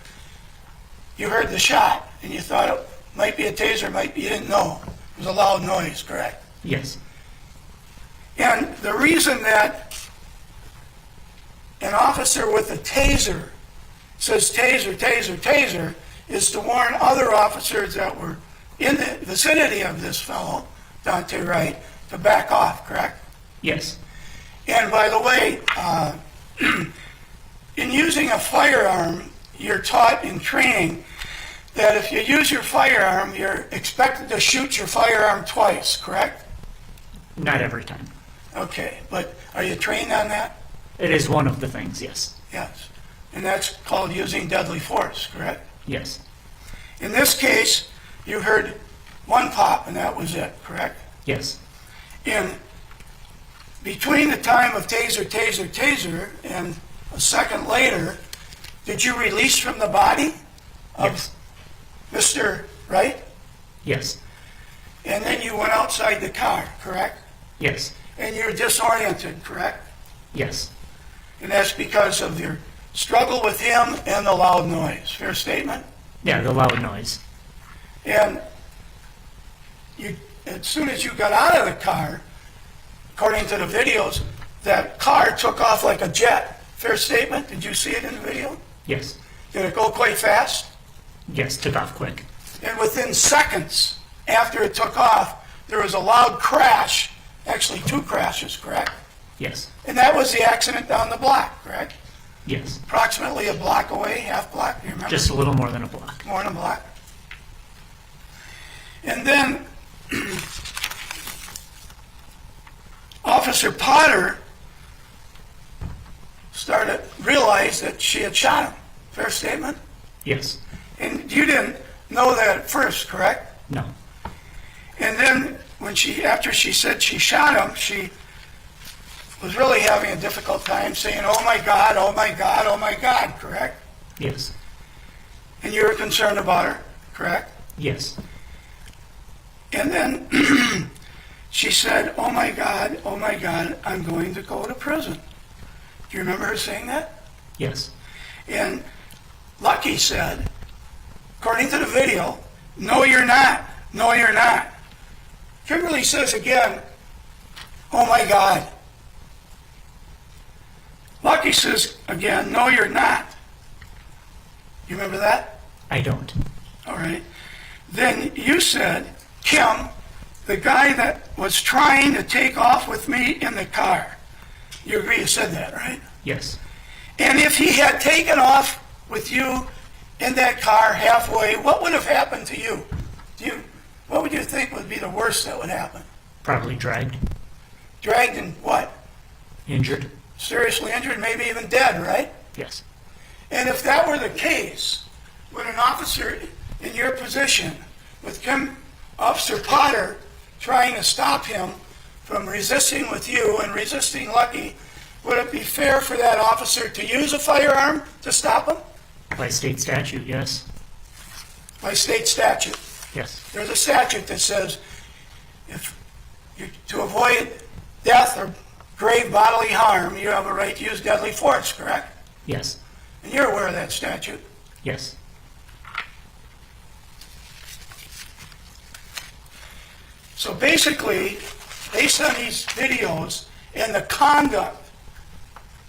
you heard the shot, and you thought it might be a taser, might be, you didn't know. It was a loud noise, correct? Yes. And the reason that an officer with a taser says taser, taser, taser is to warn other officers that were in the vicinity of this fellow, Dante Wright, to back off, correct? Yes. And by the way, in using a firearm, you're taught in training that if you use your firearm, you're expected to shoot your firearm twice, correct? Not every time. Okay, but are you trained on that? It is one of the things, yes. Yes. And that's called using deadly force, correct? Yes. In this case, you heard one pop and that was it, correct? Yes. In between the time of taser, taser, taser and a second later, did you release from the body of Yes. Mr. Wright? Yes. And then you went outside the car, correct? Yes. And you're disoriented, correct? Yes. And that's because of your struggle with him and the loud noise. Fair statement? Yeah, the loud noise. And you, as soon as you got out of the car, according to the videos, that car took off like a jet. Fair statement? Did you see it in the video? Yes. Did it go quite fast? Yes, took off quick. And within seconds after it took off, there was a loud crash, actually 2 crashes, correct? Yes. And that was the accident down the block, correct? Yes. Approximately a block away, half block, do you remember? Just a little more than a block. More than a block. And then Officer Potter realized that she had shot him. Fair statement? Yes. And you didn't know that at first, correct? No. And then after she said she shot him, she was really having a difficult time saying, "Oh my God, oh my God, oh my God," correct? Yes. And you were concerned about her, correct? Yes. And then she said, oh my God, I'm going to go to prison." Do you remember her saying that? Yes. And Lucky said, according to the video, "No, you're not. No, you're not." Kimberly says again, "Oh my God." Lucky says again, "No, you're not." You remember that? I don't. All right. Then you said, "Kim, the guy that was trying to take off with me in the car." You agree you said that, right? Yes. And if he had taken off with you in that car halfway, what would have happened to you? What would you think would be the worst that would happen? Probably dragged. Dragged and what? Injured. Seriously injured, maybe even dead, right? Yes. And if that were the case, would an officer in your position, with Officer Potter trying to stop him from resisting with you and resisting Lucky, would it be fair for that officer to use a firearm to stop him? By state statute, yes. By state statute. Yes. There's a statute that says to avoid death or grave bodily harm, you have a right to use deadly force, correct? Yes. And you're aware of that statute. Yes. So basically, based on these videos and the conduct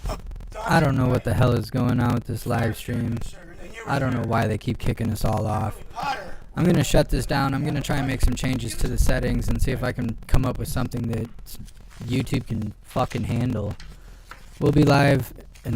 of I don't know what the hell is going on with this live stream. I don't know why they keep kicking us all off. I'm going to shut this down. I'm going to try and make some changes to the settings and see if I can come up with something that YouTube can fucking handle. We'll be live